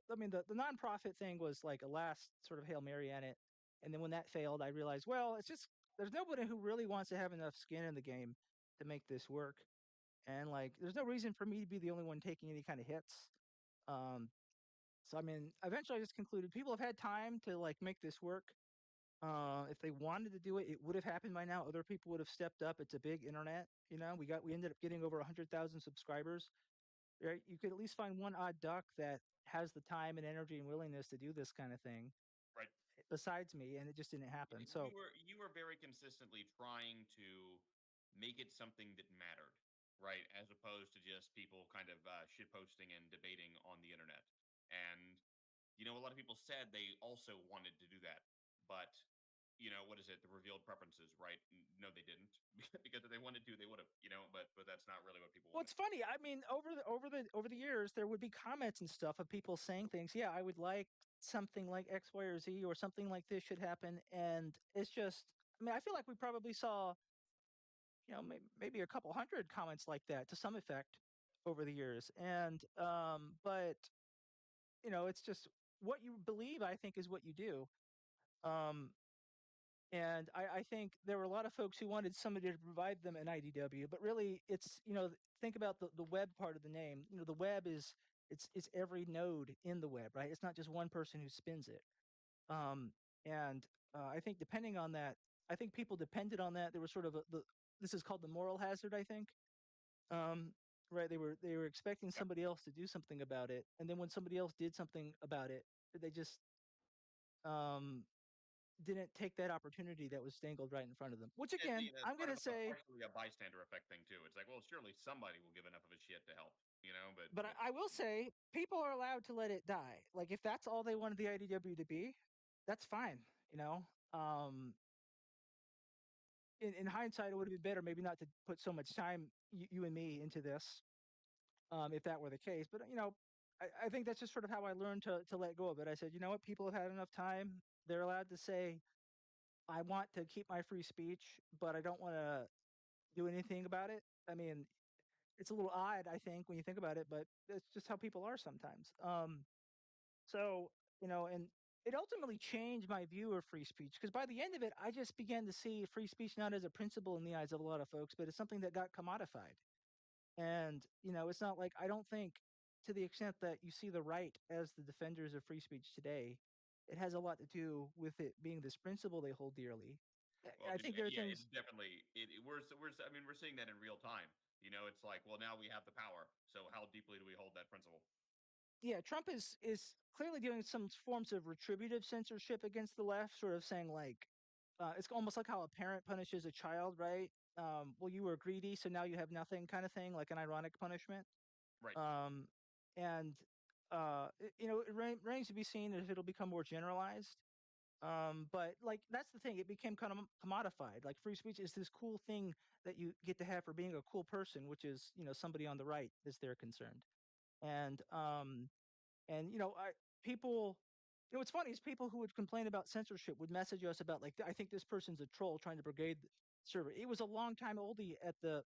nonprofit thing was like a last sort of hail mary at it, and then when that failed, I realized, well, it's just there's nobody who really wants to have enough skin in the game to make this work. And, like, there's no reason for me to be the only one taking any kind of hits. Um, so, I mean, eventually I just concluded people have had time to, like, make this work. If they wanted to do it, it would have happened by now. Other people would have stepped up. It's a big internet, we ended up getting over 100,000 subscribers, right? You could at least find one odd duck that has the time and energy and willingness to do this kind of thing Right. besides me, and it just didn't happen. So You were very consistently trying to make it something that mattered, right? As opposed to just people kind of shit posting and debating on the internet. And a lot of people said they also wanted to do that, but what is it? The revealed preferences, right? No, they didn't, because if they wanted to, they would have, but that's not really what people well, wanted. it's funny. I mean, over the years, there would be comments and stuff of people saying things. Yeah, I would like something like X, Y, or Z, or something like this should happen. And it's just, I mean, I feel like we probably saw, maybe a couple hundred comments like that to some effect over the years. And but it's just what you believe. I think is what you do. Um, And I think there were a lot of folks who wanted somebody to provide them an IDW, but really it's, think about the web part of the name. The web is it's every node in the web, right? It's not just one person who spins it. Um, and I think depending on that, I think people depended on that. There was sort of this is called the moral hazard, I think. Um, right? They were expecting Yeah. somebody else to do something about it, and then when somebody else did something about it, they just um didn't take that opportunity that was dangled right in front of them. Which It's, again, it's I'm part gonna of a say, partially a bystander effect thing too. It's like, well, surely somebody will give enough of a shit to help, but but I will say, people are allowed to let it die. Like if that's all they wanted the IDW to be, that's fine. In hindsight, it would have been better maybe not to put so much time, you and me, into this, if that were the case. But I think that's just sort of how I learned to let go of it. I said, you know what, people have had enough time. They're allowed to say, I want to keep my free speech, but I don't want to do anything about it. I mean, it's a little odd, I think, when you think about it, but that's just how people are sometimes. So, and it ultimately changed my view of free speech because by the end of it, I just began to see free speech not as a principle in the eyes of a lot of folks, but as something that got commodified. And, it's not like I don't think to the extent that you see the right as the defenders of free speech today, it has a lot to do with it being this principle they hold dearly. well, I think there are yeah, it's things. definitely I mean, we're seeing that in real time. It's like, well, now we have the power. So how deeply do we hold that principle? Yeah, Trump is clearly doing some forms of retributive censorship against the left, sort of saying like, it's almost like how a parent punishes a child, right? Well, you were greedy, so now you have nothing, kind of thing, like an ironic punishment. Right. Um, and it remains to be seen if it'll become more generalized. But like that's the thing; it became kind of commodified. Like free speech is this cool thing that you get to have for being a cool person, which is somebody on the right, as they're concerned. And I people what's funny is people who would complain about censorship would message us about like, "I think this person's a troll trying to brigade the server." It was a long time oldie at the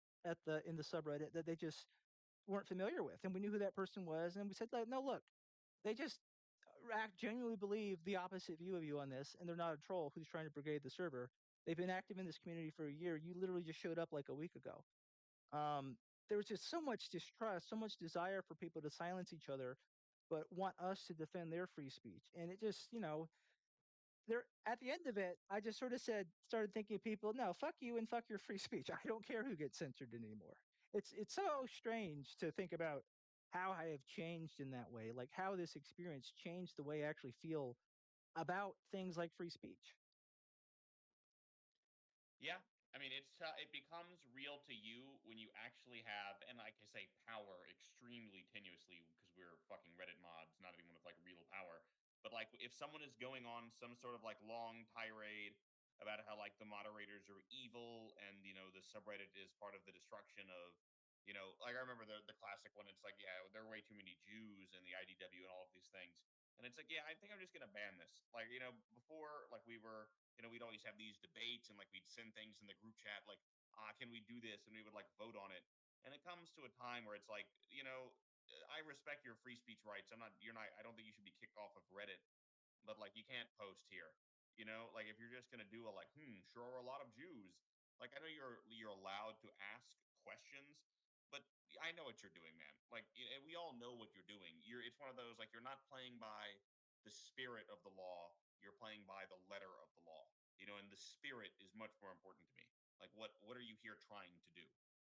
in the subreddit that they just weren't familiar with, and we knew who that person was, and we said, like, "No, look, they just genuinely believe the opposite view of you on this, and they're not a troll who's trying to brigade the server. They've been active in this community for a year. You literally just showed up like a week ago." Um, there was just so much distrust, so much desire for people to silence each other but want us to defend their free speech. And it just, there at the end of it, I just sort of started thinking of people, no, fuck you and fuck your free speech. I don't care who gets censored anymore. It's so strange to think about how I have changed in that way, like how this experience changed the way I actually feel about things like free speech. Yeah. I mean, it becomes real to you when you actually have, and like I say, power extremely tenuously because we're fucking Reddit mods, not anyone with like real power. But like, if someone is going on some sort of like long tirade about how like the moderators are evil and the subreddit is part of the destruction of, like I remember the classic one. It's like, yeah, there are way too many Jews in the IDW and all of these things, and it's like, yeah, I think I'm just gonna ban this. Like, before, like we'd always have these debates and like we'd send things in the group chat like, can we do this? And we would like vote on it. And it comes to a time where it's like, I respect your free speech rights. I don't think you should be kicked off of Reddit, but like you can't post here. Like if you're just gonna do a like, sure are a lot of Jews. Like I know you're allowed to ask questions, but I know what you're doing, man. Like we all know what you're doing. It's one of those like you're not playing by the spirit of the law. You're playing by the letter of the law. And the spirit is much more important to me. Like what are you here trying to do?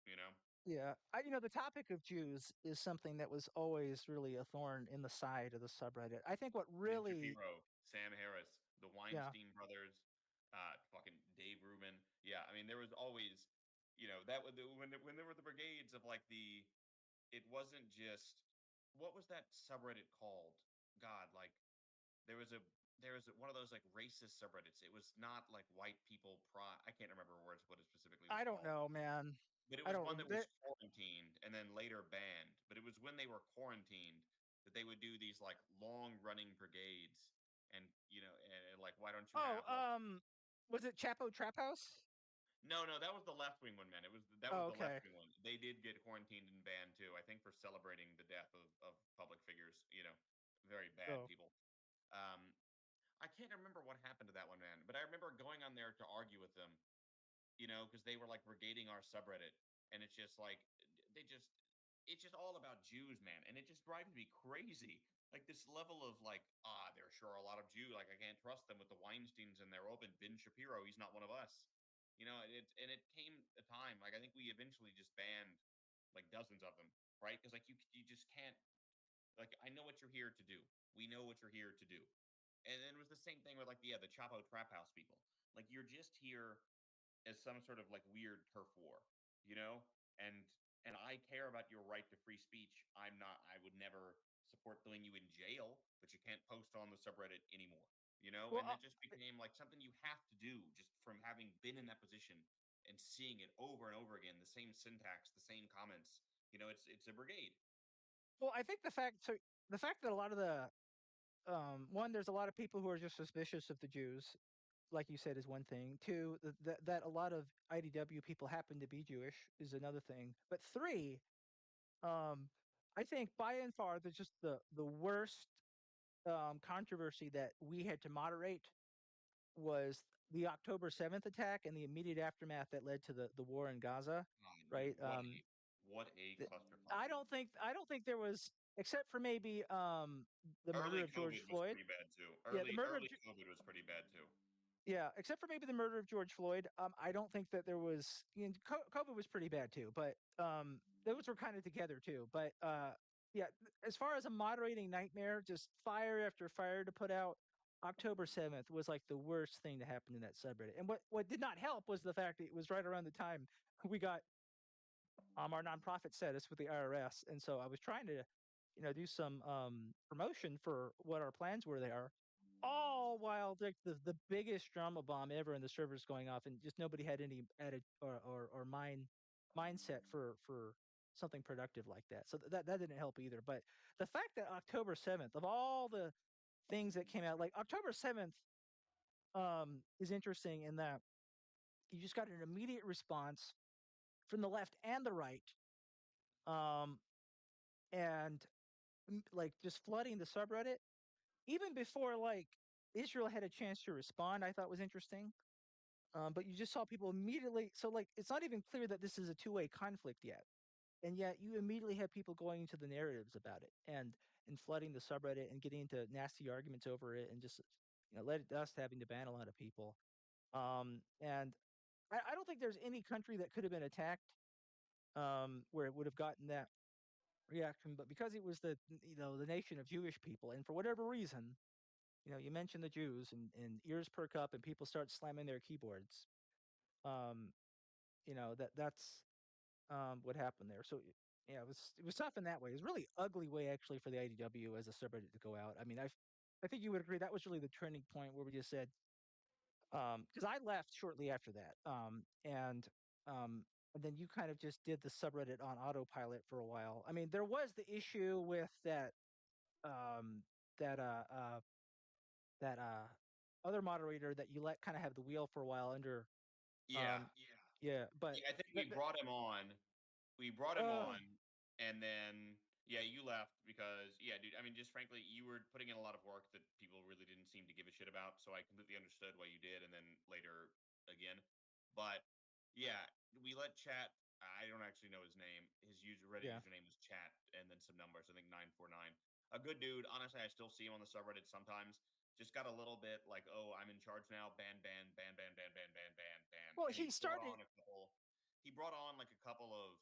You know? Yeah, the topic of Jews is something that was always really a thorn in the side of the subreddit. I think what Ben really, Shapiro, Sam Harris, the yeah, Weinstein brothers, fucking Dave Rubin. Yeah, I mean, there was always, that was when there were the brigades of like it wasn't just what was that subreddit called? God, like there was a one of those like racist subreddits. It was not like white people I can't remember what it specifically was I don't called. know, man. But it I was don't one rem that was quarantined and then later banned, but it was when they were quarantined that they would do these, like, long-running brigades and, like, "Why don't you Oh, have, like." was it Chapo Trap House? No, no, that was the left-wing one, man. That was Oh, the okay. left-wing one. They did get quarantined and banned too, I think for celebrating the death of public figures, very bad Oh. people. Um, I can't remember what happened to that one, man, but I remember going on there to argue with them, because they were like brigading our subreddit, and it's just like it's just all about Jews, man, and it just drives me crazy. Like this level of like, there sure are a lot of Jews. Like I can't trust them with the Weinsteins and they're open. Ben Shapiro, he's not one of us. And it came a time like I think we eventually just banned like dozens of them, right? Because like you just can't like I know what you're here to do. We know what you're here to do. And then it was the same thing with like the Chapo Trap House people. Like you're just here as some sort of like weird turf war, you know? And I care about your right to free speech. I would never support throwing you in jail, but you can't post on the subreddit anymore, Well, And that just became like something you have to do just from having been in that position and seeing it over and over again, the same syntax, the same comments. It's a brigade. I think the fact that a lot of the, one, there's a lot of people who are just suspicious of the Jews, like you said, is one thing. Two, that a lot of IDW people happen to be Jewish is another thing. But three, um, I think by and far, the worst, controversy that we had to moderate was the October 7th attack and the immediate aftermath that led to the war in Gaza, God, right? dude, what a Th clusterfuck. I don't think there was, except for maybe, the murder Early of George COVID was Floyd. pretty bad too. Yeah, the Early murder of early G COVID was pretty bad too. Yeah, except for maybe the murder of George Floyd. I don't think that there was. COVID was pretty bad too, but those were kind of together too. But yeah, as far as a moderating nightmare, just fire after fire to put out. October 7th was like the worst thing to happen in that subreddit. And what did not help was the fact that it was right around the time we got our nonprofit status with the IRS, and so I was trying to, do some promotion for what our plans were there, all while like the biggest drama bomb ever in the servers going off, and just nobody had any added or mindset for something productive like that. So that didn't help either. But the fact that October 7th, of all the things that came out, like October 7th, is interesting in that you just got an immediate response from the left and the right. Um, and like just flooding the subreddit even before like Israel had a chance to respond. I thought was interesting. But you just saw people immediately. So like it's not even clear that this is a two-way conflict yet, and yet you immediately have people going into the narratives about it and flooding the subreddit and getting into nasty arguments over it and just led us having to ban a lot of people. And I don't think there's any country that could have been attacked where it would have gotten that reaction, but because it was the nation of Jewish people, and for whatever reason, you mentioned the Jews, and ears perk up, and people start slamming their keyboards. Um, that's what happened there. So yeah, it was tough in that way. It was a really ugly way actually for the IDW as a subreddit to go out. I mean, I think you would agree that was really the turning point where we just said because I left shortly after that, um, and then you kind of just did the subreddit on autopilot for a while. I mean, there was the issue with um, that uh, uh, that other moderator that you let kind of have the wheel for a while under. Yeah. Yeah, but Yeah, I think we th- th- brought him on. We brought him uh, on, and then yeah, you left because yeah, dude. I mean, just frankly, you were putting in a lot of work that people really didn't seem to give a shit about. So I completely understood why you did, and then later again. But yeah, we let chat. I don't actually know his name. His Reddit yeah. username was chat, and then some numbers. I think 949. A good dude. Honestly, I still see him on the subreddit sometimes. Just got a little bit like, oh, I'm in charge now. Ban, ban, ban, ban, ban, ban, ban, ban, ban. Well, And he he brought started. on a couple. He brought on like a couple of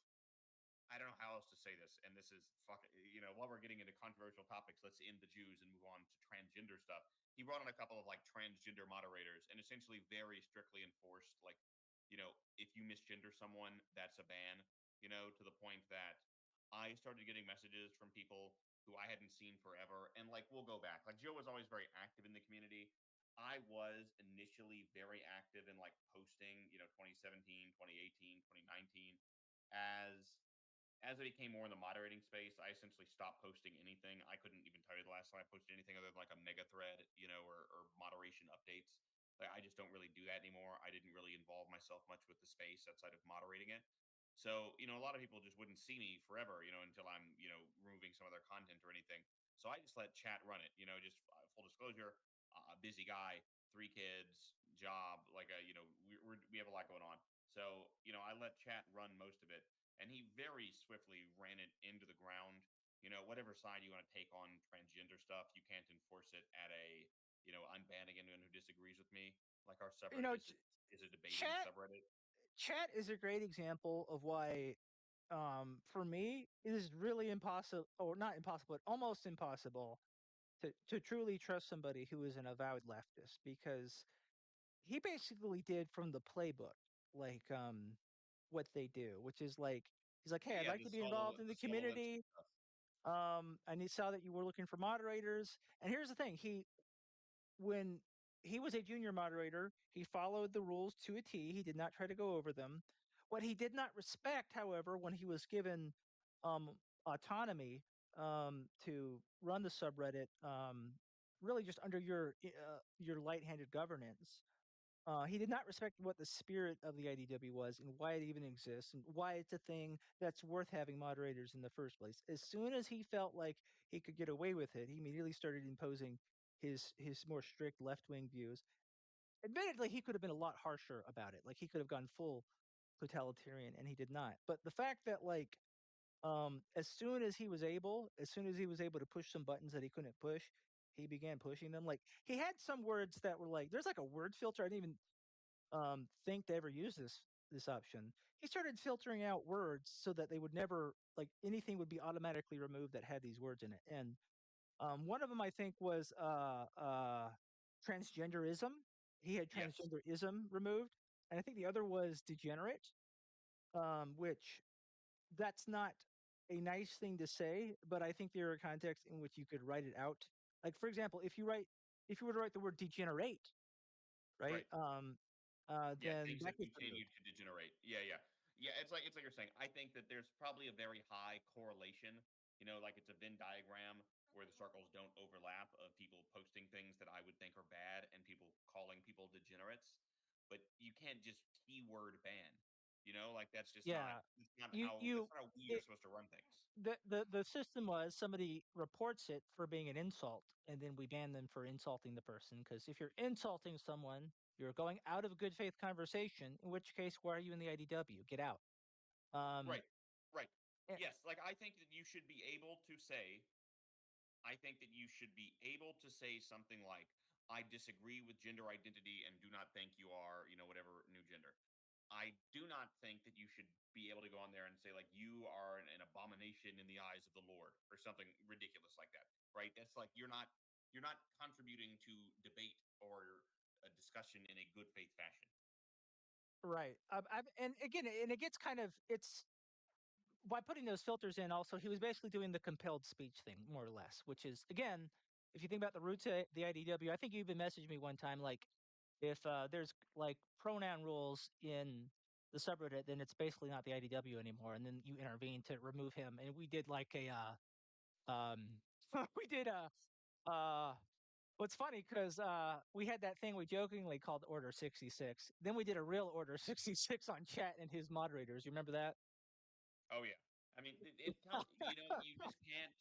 I don't know how else to say this, and this is fucking. While we're getting into controversial topics, let's end the Jews and move on to transgender stuff. He brought on a couple of like transgender moderators, and essentially very strictly enforced, like, if you misgender someone, that's a ban. To the point that I started getting messages from people who I hadn't seen forever, and like we'll go back. Like Joe was always very active in the community. I was initially very active in like posting, 2017, 2018, 2019 as it became more in the moderating space, I essentially stopped posting anything. I couldn't even tell you the last time I posted anything other than like a mega thread, or moderation updates. Like I just don't really do that anymore. I didn't really involve myself much with the space outside of moderating it. So, a lot of people just wouldn't see me forever, until I'm, removing some of their content or anything. So I just let chat run it, just full disclosure, a busy guy, 3 kids, job, like we have a lot going on. So, I let chat run most of it and he very swiftly ran it into the ground. Whatever side you want to take on transgender stuff, you can't enforce it at I'm banning anyone who disagrees with me. Like our You subreddit know, is a debating chat subreddit. chat is a great example of why, for me, it is really impossible, or not impossible, but almost impossible to truly trust somebody who is an avowed leftist because he basically did from the playbook, like what they do, which is like he's like, hey, I'd Yeah, like to be involved in the the solo Epstein community. stuff. And he saw that you were looking for moderators. And here's the thing: when he was a junior moderator, he followed the rules to a T. He did not try to go over them. What he did not respect, however, when he was given autonomy to run the subreddit, really just under your light-handed governance, he did not respect what the spirit of the IDW was and why it even exists and why it's a thing that's worth having moderators in the first place. As soon as he felt like he could get away with it, he immediately started imposing his more strict left-wing views. Admittedly, he could have been a lot harsher about it. Like he could have gone full totalitarian, and he did not. But the fact that as soon as he was able to push some buttons that he couldn't push, he began pushing them. Like he had some words that were like, there's like a word filter. I didn't even think to ever use this option. He started filtering out words so that they would never like anything would be automatically removed that had these words in it. And one of them I think was transgenderism. He had Yes. transgenderism removed, and I think the other was degenerate, which that's not a nice thing to say, but I think there are contexts in which you could write it out. Like for example, if you were to write the word degenerate, right? Right. Yeah, Then things that have gets continued removed. to degenerate. Yeah, yeah. Yeah, it's like you're saying. I think that there's probably a very high correlation, like it's a Venn diagram where the circles don't overlap of people posting things that I would think are bad and people calling people degenerates. But you can't just keyword ban. Like Yeah, that's you not how we are it, supposed to run things. the system was somebody reports it for being an insult, and then we ban them for insulting the person. Because if you're insulting someone, you're going out of a good faith conversation. In which case, why are you in the IDW? Get out. Um, Right. Right. eh, Yes, like I think that you should be able to say I think that you should be able to say something like, I disagree with gender identity and do not think you are, whatever new gender. I do not think that you should be able to go on there and say, like, you are an abomination in the eyes of the Lord or something ridiculous like that. Right. That's like you're not contributing to debate or a discussion in a good faith fashion. right. And again, and it gets kind of it's by putting those filters in. Also, he was basically doing the compelled speech thing, more or less, which is again, if you think about the roots of the IDW, I think you even messaged me one time like if there's like pronoun rules in the subreddit, then it's basically not the IDW anymore. And then you intervene to remove him. And we did like a, um, we did a, uh, what's funny because we had that thing we jokingly called Order 66. Then we did a real Order 66 on chat and his moderators. You remember that? Oh yeah. I mean, it comes. You just can't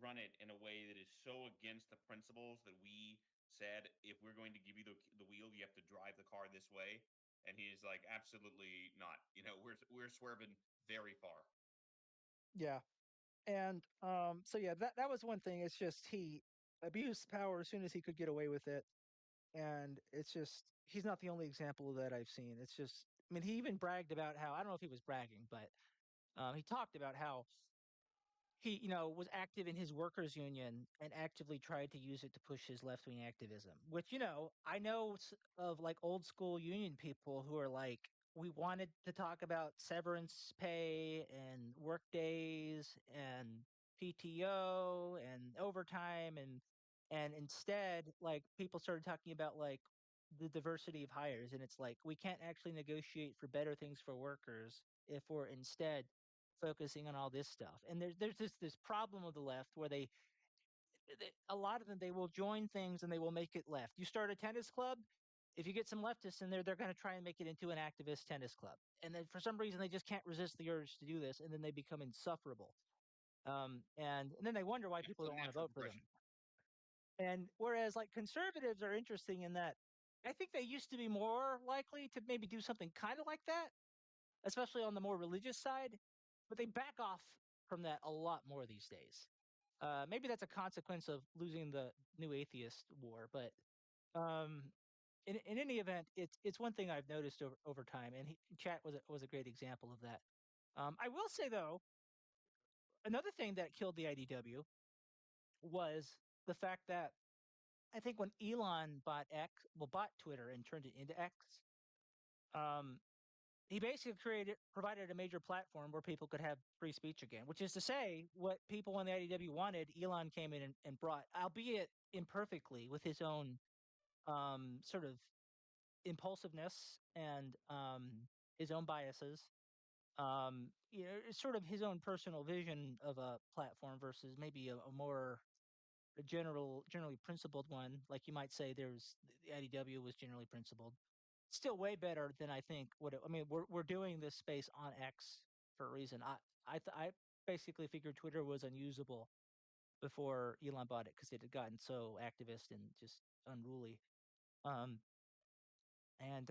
run it in a way that is so against the principles that we said. If we're going to give you the wheel, you have to drive the car this way. And he's like, absolutely not. We're swerving very far. Yeah. And so yeah, that was one thing. It's just he abused power as soon as he could get away with it. And it's just he's not the only example of that I've seen. It's just I mean, he even bragged about how I don't know if he was bragging, but he talked about how he, was active in his workers union and actively tried to use it to push his left wing activism. Which I know of like old school union people who are like, we wanted to talk about severance pay and work days and PTO and overtime and instead like people started talking about like the diversity of hires and it's like we can't actually negotiate for better things for workers if we're instead focusing on all this stuff. And there's this problem with the left where a lot of them they will join things and they will make it left. You start a tennis club, if you get some leftists in there, they're going to try and make it into an activist tennis club. And then for some reason they just can't resist the urge to do this, and then they become insufferable. And then they wonder why Yeah, people it's a don't want to natural vote for them. progression. And whereas like conservatives are interesting in that I think they used to be more likely to maybe do something kind of like that, especially on the more religious side, but they back off from that a lot more these days. Maybe that's a consequence of losing the new atheist war, but um, in any event, it's one thing I've noticed over time, and chat was a great example of that. I will say though, another thing that killed the IDW was the fact that I think when Elon bought Twitter and turned it into X, um, he basically provided a major platform where people could have free speech again, which is to say, what people in the IDW wanted, Elon came in and brought, albeit imperfectly, with his own sort of impulsiveness and his own biases. It's sort of his own personal vision of a platform versus maybe a more generally principled one. Like you might say, the IDW was generally principled. Still way better than I think I mean, we're doing this space on X for a reason. I basically figured Twitter was unusable before Elon bought it because it had gotten so activist and just unruly. Um, and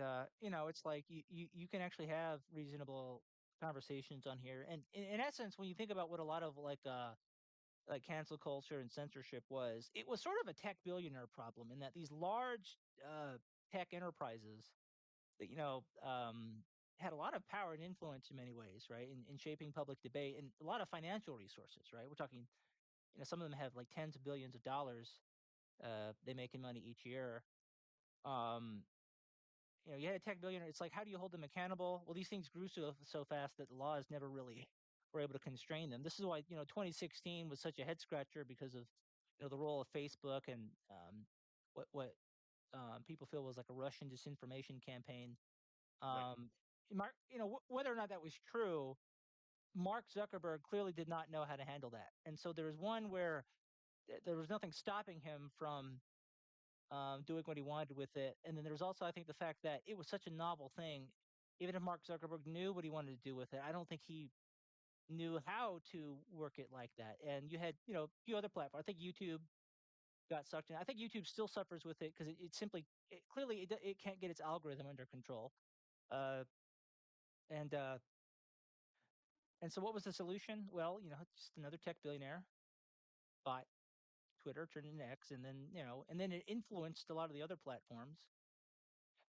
it's like you can actually have reasonable conversations on here. And in essence, when you think about what a lot of like like cancel culture and censorship was, it was sort of a tech billionaire problem in that these large tech enterprises that had a lot of power and influence in many ways, right, in shaping public debate and a lot of financial resources, right. We're talking, some of them have like tens of billions of dollars they make in money each year. Um, you had a tech billionaire. It's like, how do you hold them accountable? Well, these things grew so fast that the laws never really were able to constrain them. This is why 2016 was such a head scratcher because of the role of Facebook and what people feel was like a Russian disinformation campaign. Right. Um, whether or not that was true, Mark Zuckerberg clearly did not know how to handle that. And so there was one where there was nothing stopping him from doing what he wanted with it. And then there was also, I think, the fact that it was such a novel thing. Even if Mark Zuckerberg knew what he wanted to do with it, I don't think he knew how to work it like that. And you had, a few other platforms. I think YouTube got sucked in. I think YouTube still suffers with it because it simply, clearly, it can't get its algorithm under control. Uh, and uh, and so, what was the solution? Well, just another tech billionaire bought Twitter, turned it into X, and then it influenced a lot of the other platforms.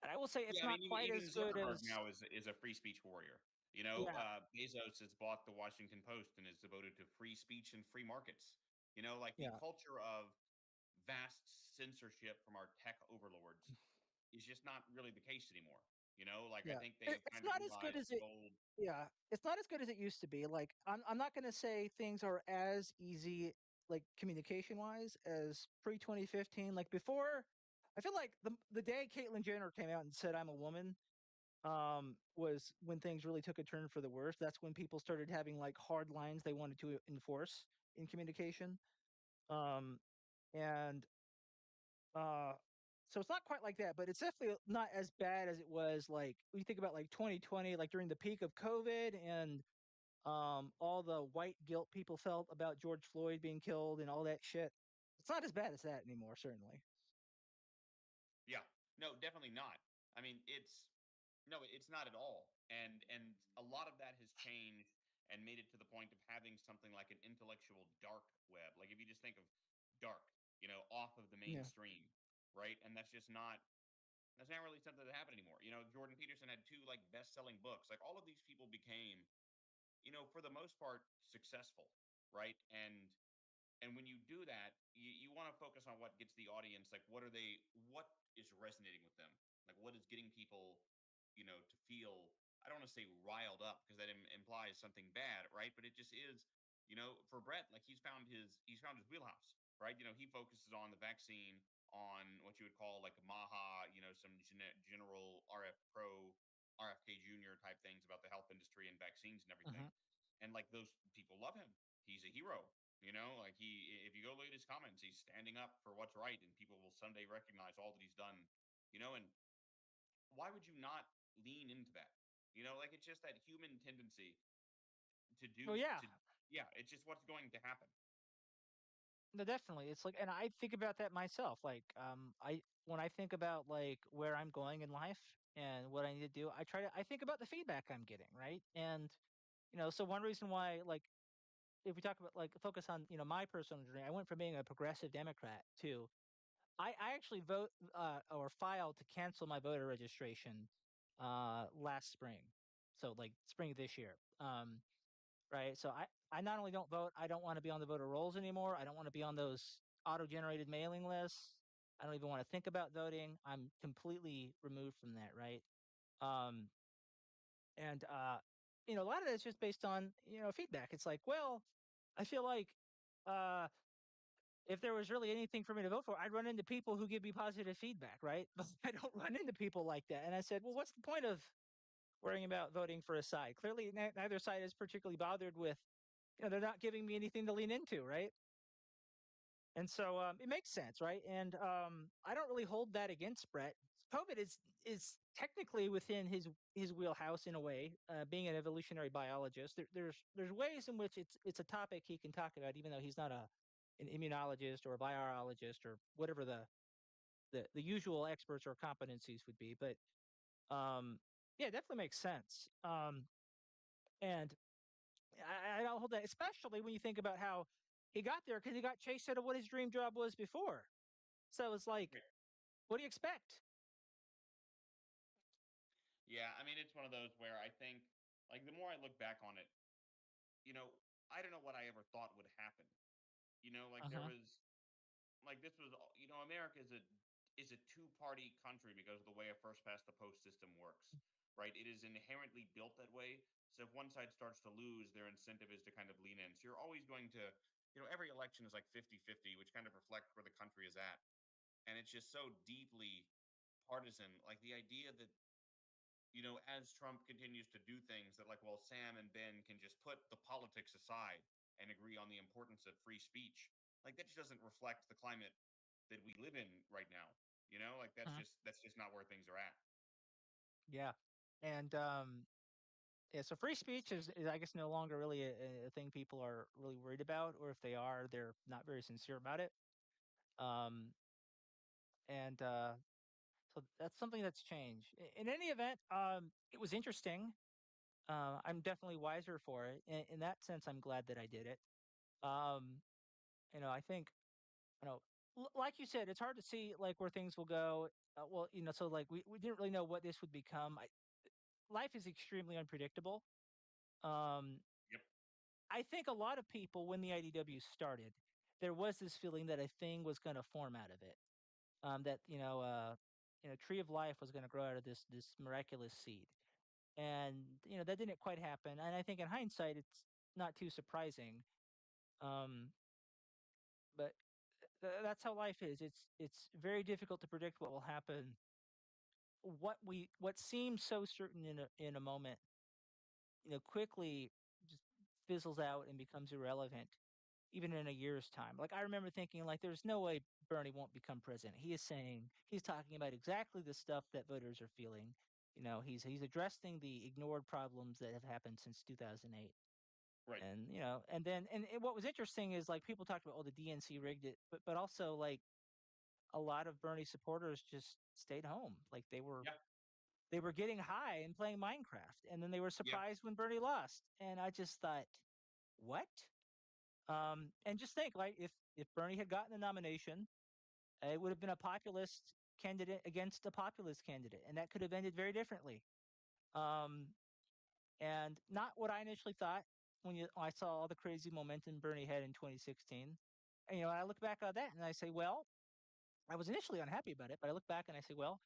And I will say it's Yeah, I not mean, quite even as good Zuckerberg as. now is a free speech warrior. Yeah, Bezos has bought the Washington Post and is devoted to free speech and free markets. Like the yeah, culture of vast censorship from our tech overlords is just not really the case anymore. Like I yeah. think It they've it's kind of not as good realized as the it. old. Yeah, it's not as good as it used to be. Like, I'm not gonna say things are as easy, like, communication-wise as pre-2015. Like, before, I feel like the day Caitlyn Jenner came out and said, "I'm a woman," was when things really took a turn for the worse. That's when people started having, like, hard lines they wanted to enforce in communication. Um, and Uh, so it's not quite like that, but it's definitely not as bad as it was, like, when you think about, like, 2020, like, during the peak of COVID and, all the white guilt people felt about George Floyd being killed and all that shit. It's not as bad as that anymore, certainly. Yeah. No, definitely not. I mean, it's not at all. And a lot of that has changed and made it to the point of having something like an intellectual dark web. Like if you just think of dark, off of the Yeah. mainstream, right? And that's not really something that happened anymore. Jordan Peterson had two like best-selling books. Like all of these people became, for the most part, successful, right? And when you do that, you want to focus on what gets the audience, like what is resonating with them? Like what is getting people, to feel, I don't want to say riled up because that implies something bad, right? But it just is, for Brett, like he's found his wheelhouse, right? He focuses on the vaccine, on what you would call like Maha, some general RF Pro, RFK Jr. type things about the health industry and vaccines and Mhm. everything. And like those people love him. He's a hero. Like if you go look at his comments, he's standing up for what's right, and people will someday recognize all that he's done. And why would you not lean into that? Like it's just that human tendency to Oh, yeah. yeah, it's just what's going to happen. No, definitely. It's like, and I think about that myself. Like, I when I think about, like, where I'm going in life and what I need to do, I think about the feedback I'm getting, right? And, so one reason why, like, if we talk about, like, focus on, my personal journey, I went from being a progressive Democrat to I actually or filed to cancel my voter registration last spring. So, like, spring of this year. Right. So I not only don't vote, I don't want to be on the voter rolls anymore. I don't want to be on those auto-generated mailing lists. I don't even want to think about voting. I'm completely removed from that, right? Um and a lot of that's just based on, feedback. It's like, well, I feel like uh if there was really anything for me to vote for, I'd run into people who give me positive feedback, right? But I don't run into people like that. And I said, well, what's the point of worrying about voting for a side? Clearly, neither side is particularly bothered with, they're not giving me anything to lean into, right? And so it makes sense, right? And I don't really hold that against Brett. COVID is technically within his wheelhouse in a way. Being an evolutionary biologist, there's ways in which it's a topic he can talk about, even though he's not an immunologist or a biologist or whatever the usual experts or competencies would be. But yeah, it definitely makes sense. And I don't hold that, especially when you think about how He got there because he got chased out of what his dream job was before. So it's like, Right. what do you expect? Yeah, I mean, it's one of those where I think, like, the more I look back on it, I don't know what I ever thought would happen. Like there Uh-huh. was like this was all America is a two-party country because of the way a first past the post system works, right? It is inherently built that way. So if one side starts to lose, their incentive is to kind of lean in. So you're always going to, every election is like 50-50, which kind of reflects where the country is at. And it's just so deeply partisan. Like the idea that, as Trump continues to do things that, like, well, Sam and Ben can just put the politics aside and agree on the importance of free speech. Like that just doesn't reflect the climate that we live in right now. Like Mhm. that's just not where things are at. Yeah. And yeah, so free speech is I guess no longer really a thing people are really worried about, or if they are, they're not very sincere about it. Um, and so that's something that's changed. In any event, it was interesting. I'm definitely wiser for it. In that sense, I'm glad that I did it. Um, I think you know, like you said, it's hard to see like where things will go. Well, so like we didn't really know what this would become. Life is extremely unpredictable. Um, Yep. I think a lot of people, when the IDW started, there was this feeling that a thing was going to form out of it. That Tree of Life was going to grow out of this miraculous seed, and that didn't quite happen. And I think in hindsight, it's not too surprising. Um, but that's how life is. It's very difficult to predict what will happen. What seems so certain in a moment, quickly just fizzles out and becomes irrelevant even in a year's time. Like I remember thinking, like, there's no way Bernie won't become president. He's talking about exactly the stuff that voters are feeling. He's addressing the ignored problems that have happened since 2008. Right. And what was interesting is like people talked about, oh, the DNC rigged it, but also like a lot of Bernie supporters just stayed home. Like Yeah. they were getting high and playing Minecraft, and then they were Yeah. surprised when Bernie lost. And I just thought, what? And just think, like, if Bernie had gotten the nomination, it would have been a populist candidate against a populist candidate, and that could have ended very differently. Um, and not what I initially thought when I saw all the crazy momentum Bernie had in 2016. And, I look back on that and I say, well, I was initially unhappy about it, but I look back and I say, well,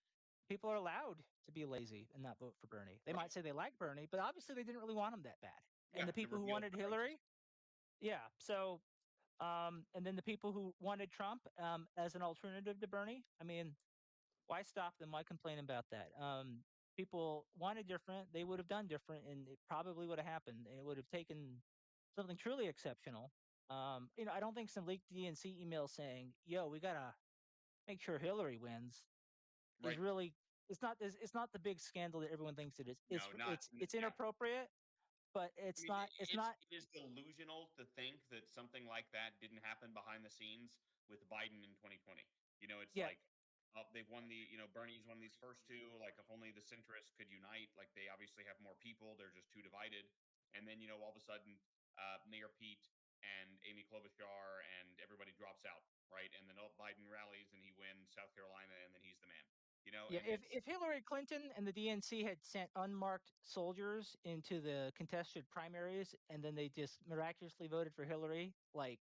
people are allowed to be lazy and not vote for Bernie. They might Right. say they like Bernie, but obviously they didn't really want him that bad. And the Yeah. The people who revealed wanted crisis. Hillary, yeah. So and then the people who wanted Trump as an alternative to Bernie, I mean, why stop them? Why complain about that? People wanted different; they would have done different, and it probably would have happened. And it would have taken something truly exceptional. I don't think some leaked DNC email saying, "Yo, we gotta make sure Hillary wins," is Right. really. It's not the big scandal that everyone thinks it is. It's No, not it's n- it's yeah. inappropriate, but I it's mean, not. It's not. it is delusional to think that something like that didn't happen behind the scenes with Biden in 2020. It's Yeah, like, they've won Bernie's won these first two. Like, if only the centrists could unite. Like, they obviously have more people. They're just too divided. And then, all of a sudden, Mayor Pete and Amy Klobuchar and everybody drops out, right? And then, Biden rallies and he wins South Carolina, and then he's the man. Yeah, And it's if Hillary Clinton and the DNC had sent unmarked soldiers into the contested primaries and then they just miraculously voted for Hillary, like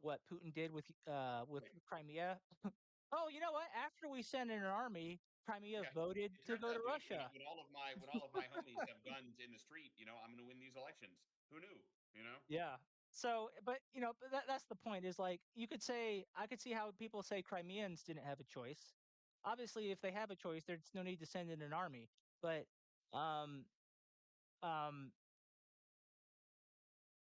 what Putin did with like, Crimea. Oh, you know what? After we sent in an army, Crimea yeah. voted It to turns go to out, dude, Russia. when all of my homies have guns in the street, I'm going to win these elections. Who knew? Yeah. So, but that's the point is like you could say I could see how people say Crimeans didn't have a choice. Obviously, if they have a choice, there's no need to send in an army. But um um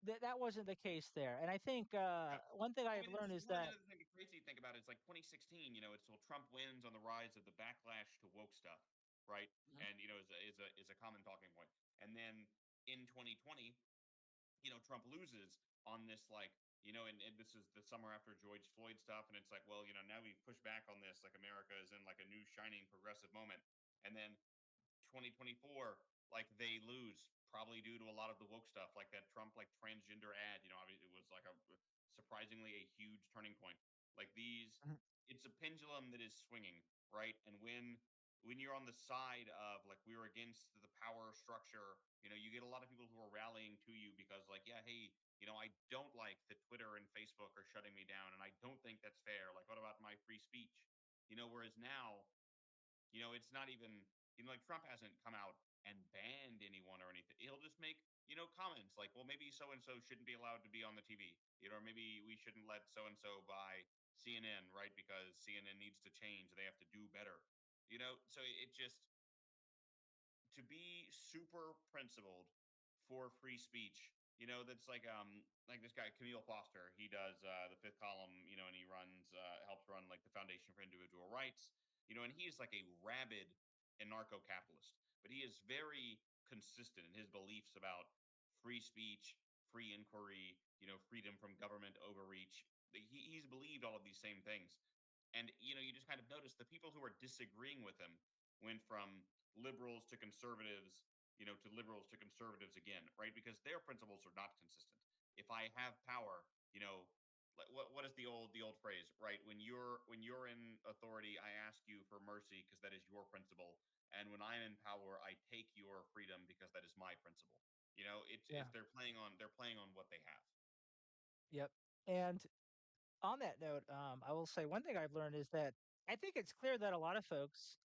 that wasn't the case there. And I think Yeah. one thing I I have mean, learned it's is one that other thing crazy to think about is like 2016, it's well Trump wins on the rise of the backlash to woke stuff, right? Mhm. And is a common talking point. And then in 2020, Trump loses on this like, and this is the summer after George Floyd stuff, and it's like, well, now we push back on this, like America is in like a new shining progressive moment. And then 2024, like they lose probably due to a lot of the woke stuff, like that Trump like transgender ad. Obviously it was like a surprisingly a huge turning point. Like these, Mhm. it's a pendulum that is swinging, right? And when you're on the side of like we're against the power structure, you get a lot of people who are rallying to you because like, yeah, hey, I don't like that Twitter and Facebook are shutting me down, and I don't think that's fair. Like, what about my free speech? Whereas now, it's not even, like Trump hasn't come out and banned anyone or anything. He'll just make, comments like, well, maybe so and so shouldn't be allowed to be on the TV, or maybe we shouldn't let so and so buy CNN, right? Because CNN needs to change. They have to do better, So it just, to be super principled for free speech, that's like this guy Camille Foster. He does the Fifth Column, and he runs helps run like the Foundation for Individual Rights, and he's like a rabid anarcho-capitalist, but he is very consistent in his beliefs about free speech, free inquiry, freedom from government overreach. He's believed all of these same things. And you just kind of notice the people who are disagreeing with him went from liberals to conservatives, to liberals to conservatives again, right? Because their principles are not consistent. If I have power, like what is the old phrase, right? When you're in authority, I ask you for mercy because that is your principle. And when I'm in power, I take your freedom because that is my principle. It's Yeah. they're playing on what they have. Yep. And on that note, I will say one thing I've learned is that I think it's clear that a lot of folks,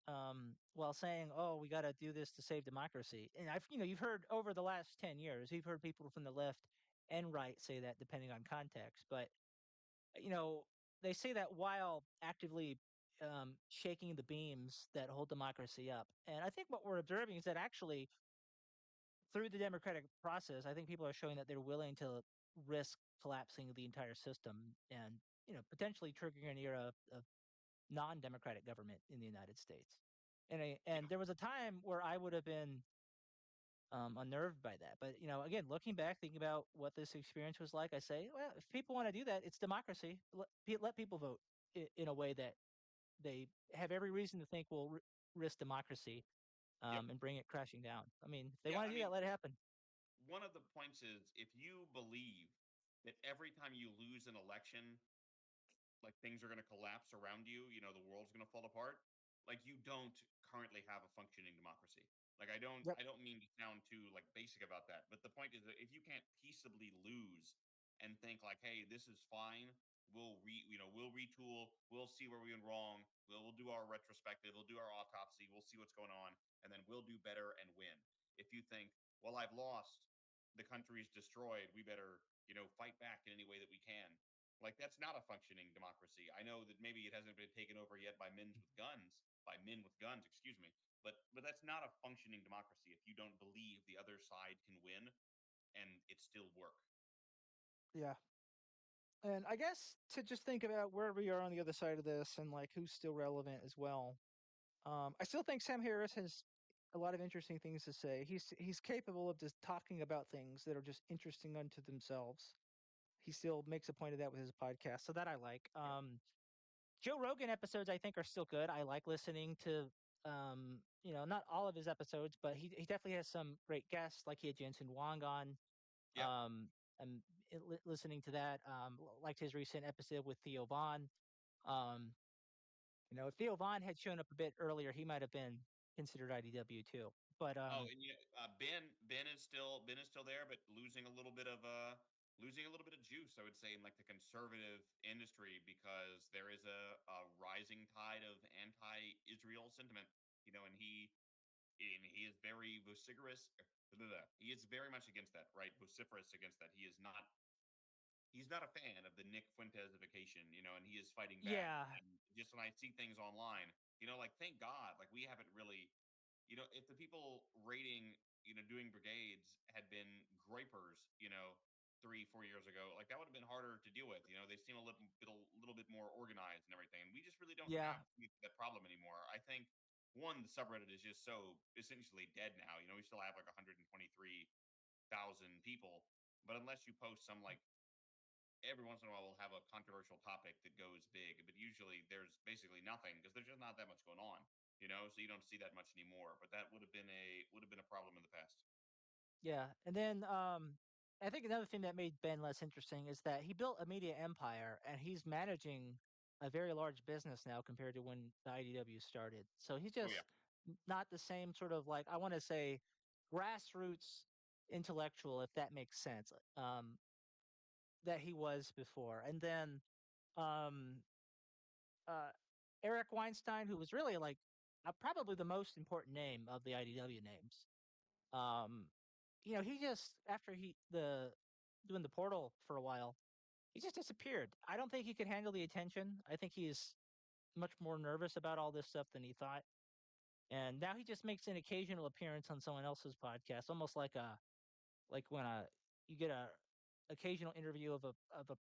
while saying, "Oh, we got to do this to save democracy," and you've heard over the last 10 years, you've heard people from the left and right say that, depending on context. But you know, they say that while actively shaking the beams that hold democracy up. And I think what we're observing is that actually, through the democratic process, I think people are showing that they're willing to risk collapsing the entire system and potentially triggering an era of non-democratic government in the United States. And Yeah, there was a time where I would have been unnerved by that. But again, looking back, thinking about what this experience was like, I say, well, if people want to do that, it's democracy. Let people vote in a way that they have every reason to think will risk democracy yep, and bring it crashing down. I mean, if they yeah. want I to do that, mean, let it happen. one of the points is if you believe that every time you lose an election, like things are going to collapse around you, the world's going to fall apart, like you don't currently have a functioning democracy. Like I don't Yep. I don't mean to sound too like basic about that, but the point is that if you can't peaceably lose and think like, hey, this is fine, we'll retool, we'll see where we went wrong, we'll do our retrospective, we'll do our autopsy, we'll see what's going on, and then we'll do better and win. If you think, well, I've lost, the country's destroyed, we better, fight back in any way that we can, like that's not a functioning democracy. I know that maybe it hasn't been taken over yet by men with guns, excuse me. But that's not a functioning democracy if you don't believe the other side can win and it still work. Yeah. And I guess to just think about where we are on the other side of this and like who's still relevant as well. I still think Sam Harris has a lot of interesting things to say. He's capable of just talking about things that are just interesting unto themselves. He still makes a point of that with his podcast, so that I like. Yep. Joe Rogan episodes I think are still good. I like listening to not all of his episodes, but he definitely has some great guests. Like he had Jensen Wong on. Yep. Um, and listening to that. Liked his recent episode with Theo Vaughn. Um, if Theo Vaughn had shown up a bit earlier, he might have been considered IDW too. But Oh, and yeah, Ben is still there, but losing a little bit of juice, I would say, in like the conservative industry because there is a rising tide of anti-Israel sentiment, and he is very vociferous. He is very much against that, right? Vociferous against that. He's not a fan of the Nick Fuentesification, and he is fighting back. yeah, And just when I see things online, like thank God, like we haven't really, if the people rating, doing brigades had been groypers, 3, 4 years ago, like that would have been harder to deal with. They seem a little bit more organized and everything. And we just really don't yeah, have that problem anymore. I think one, the subreddit is just so essentially dead now. We still have like 123,000 people, but unless you post some like every once in a while we'll have a controversial topic that goes big, but usually there's basically nothing because there's just not that much going on. So you don't see that much anymore. But that would have been a problem in the past. Yeah, and then, I think another thing that made Ben less interesting is that he built a media empire, and he's managing a very large business now compared to when the IDW started. So he's Oh yeah, just not the same sort of, like, I wanna say, grassroots intellectual, if that makes sense, that he was before. And then, um, uh, Eric Weinstein, who was really, like, probably the most important name of the IDW names. Um, he just after he the doing the portal for a while, he just disappeared. I don't think he could handle the attention. I think he's much more nervous about all this stuff than he thought. And now he just makes an occasional appearance on someone else's podcast, almost like when you get a occasional interview of a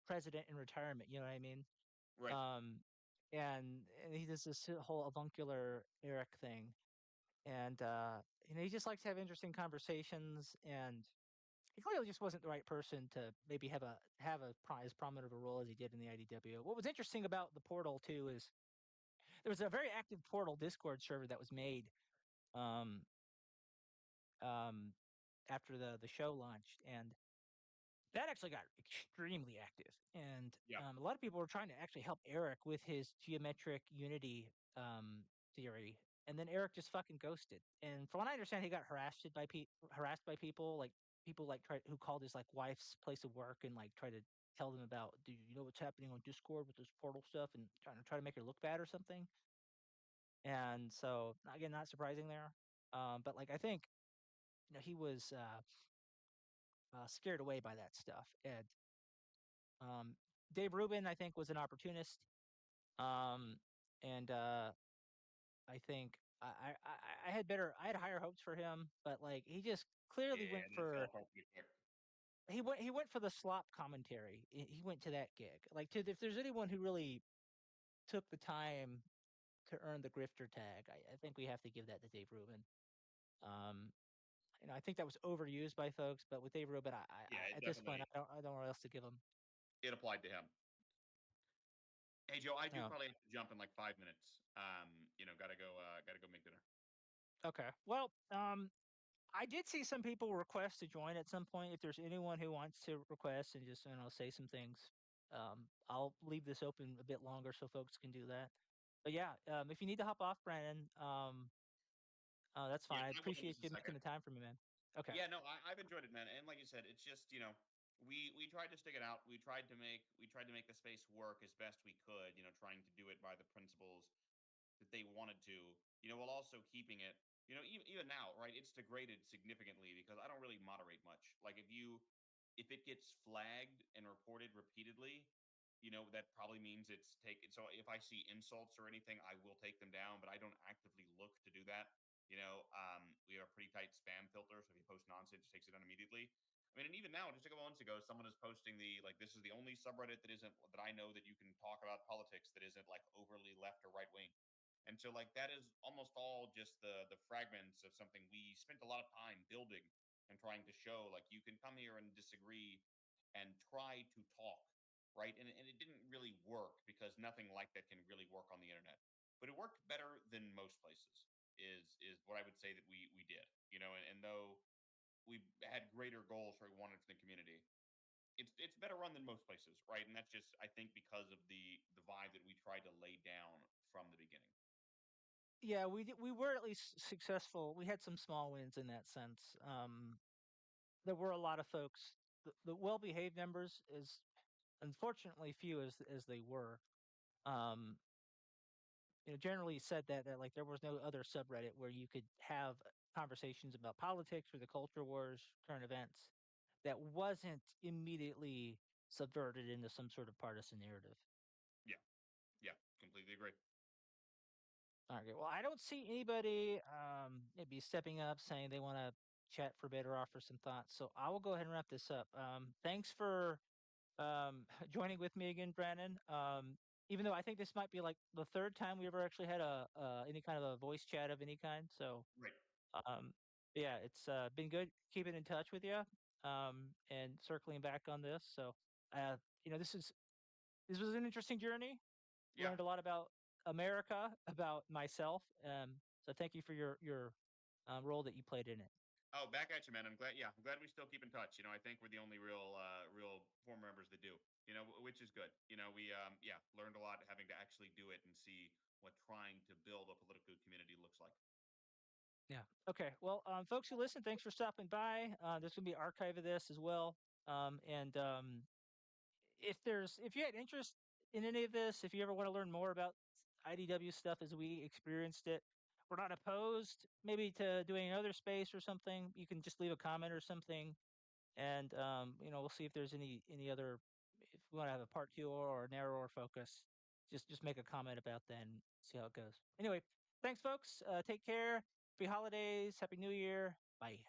president in retirement, you know what I mean? right. Um, and he does this whole avuncular Eric thing. And he just likes to have interesting conversations, and he clearly just wasn't the right person to maybe as prominent of a role as he did in the IDW. What was interesting about the portal too is there was a very active portal Discord server that was made um, um, after the show launched, and that actually got extremely active. And Yeah, a lot of people were trying to actually help Eric with his geometric unity theory, and then Eric just fucking ghosted. And from what I understand, he got harassed by people, like try who called his like wife's place of work and like try to tell them about, do you know what's happening on Discord with this portal stuff, and try to make her look bad or something. And so again, not surprising there. But like I think he was scared away by that stuff. And Dave Rubin, I think, was an opportunist. Um, and I think I had higher hopes for him, but like he just clearly yeah, went and it fell for apart pretty quick. he went for the slop commentary. He went to that gig. Like, if there's anyone who really took the time to earn the grifter tag, I think we have to give that to Dave Rubin. Um, I think that was overused by folks, but with Dave Rubin, Yeah, it at this point, definitely I don't know what else to give him. it applied to him. Hey Joe, I do No. probably have to jump in like 5 minutes. Gotta go make dinner. Okay. Well, I did see some people request to join at some point. If there's anyone who wants to request and just say some things, I'll leave this open a bit longer so folks can do that. But yeah, if you need to hop off, Brandon, that's Yeah, fine. I I will in appreciate just a you making second. the time for me, man. Okay. Yeah, no, I've enjoyed it, man. And like you said, it's just we tried to stick it out. We tried to make the space work as best we could. Trying to do it by the principles that they wanted to. While also keeping it. Even now, right? It's degraded significantly because I don't really moderate much. Like if it gets flagged and reported repeatedly, that probably means it's taken. So if I see insults or anything, I will take them down, but I don't actively look to do that. We have a pretty tight spam filter, so if you post nonsense, it takes it down immediately. I mean, and even now, just a couple months ago, someone is posting the like, this is the only subreddit that I know that you can talk about politics that isn't like overly left or right wing. And so like that is almost all just the fragments of something we spent a lot of time building and trying to show like you can come here and disagree and try to talk, right? And it didn't really work because nothing like that can really work on the internet. But it worked better than most places is what I would say that we did. And though we had greater goals for we wanted for the community, it's better run than most places, right? And that's just I think because of the vibe that we tried to lay down from the beginning. Yeah, we were at least successful. We had some small wins in that sense. There were a lot of folks, the well-behaved members, as unfortunately few as they were. Um, generally said that like there was no other subreddit where you could have conversations about politics or the culture wars, current events that wasn't immediately subverted into some sort of partisan narrative. Yeah, yeah, completely agree. Okay, well, I don't see anybody maybe stepping up saying they want to chat for a bit or offer some thoughts. So I will go ahead and wrap this up. Thanks for joining with me again, Brannon. Even though I think this might be like the third time we ever actually had a any kind of a voice chat of any kind. So Right. um, yeah, it's been good keeping in touch with you and circling back on this. So uh, you know, this was an interesting journey. Yeah. Learned a lot about America, about myself. So thank you for your role that you played in it. Oh, back at you, man. I'm glad we still keep in touch. I think we're the only real former members that do. Which is good. We yeah, learned a lot having to actually do it and see what trying to build a political community looks like. Yeah. Okay. Well, folks who listen, thanks for stopping by. There's gonna be an archive of this as well. And if you had interest in any of this, if you ever want to learn more about IDW stuff as we experienced it, we're not opposed maybe to doing another space or something. You can just leave a comment or something, and we'll see if there's any other. If we want to have a part two or a narrower focus, just make a comment about that and see how it goes. Anyway, thanks, folks. Take care. Happy holidays. Happy New Year. Bye.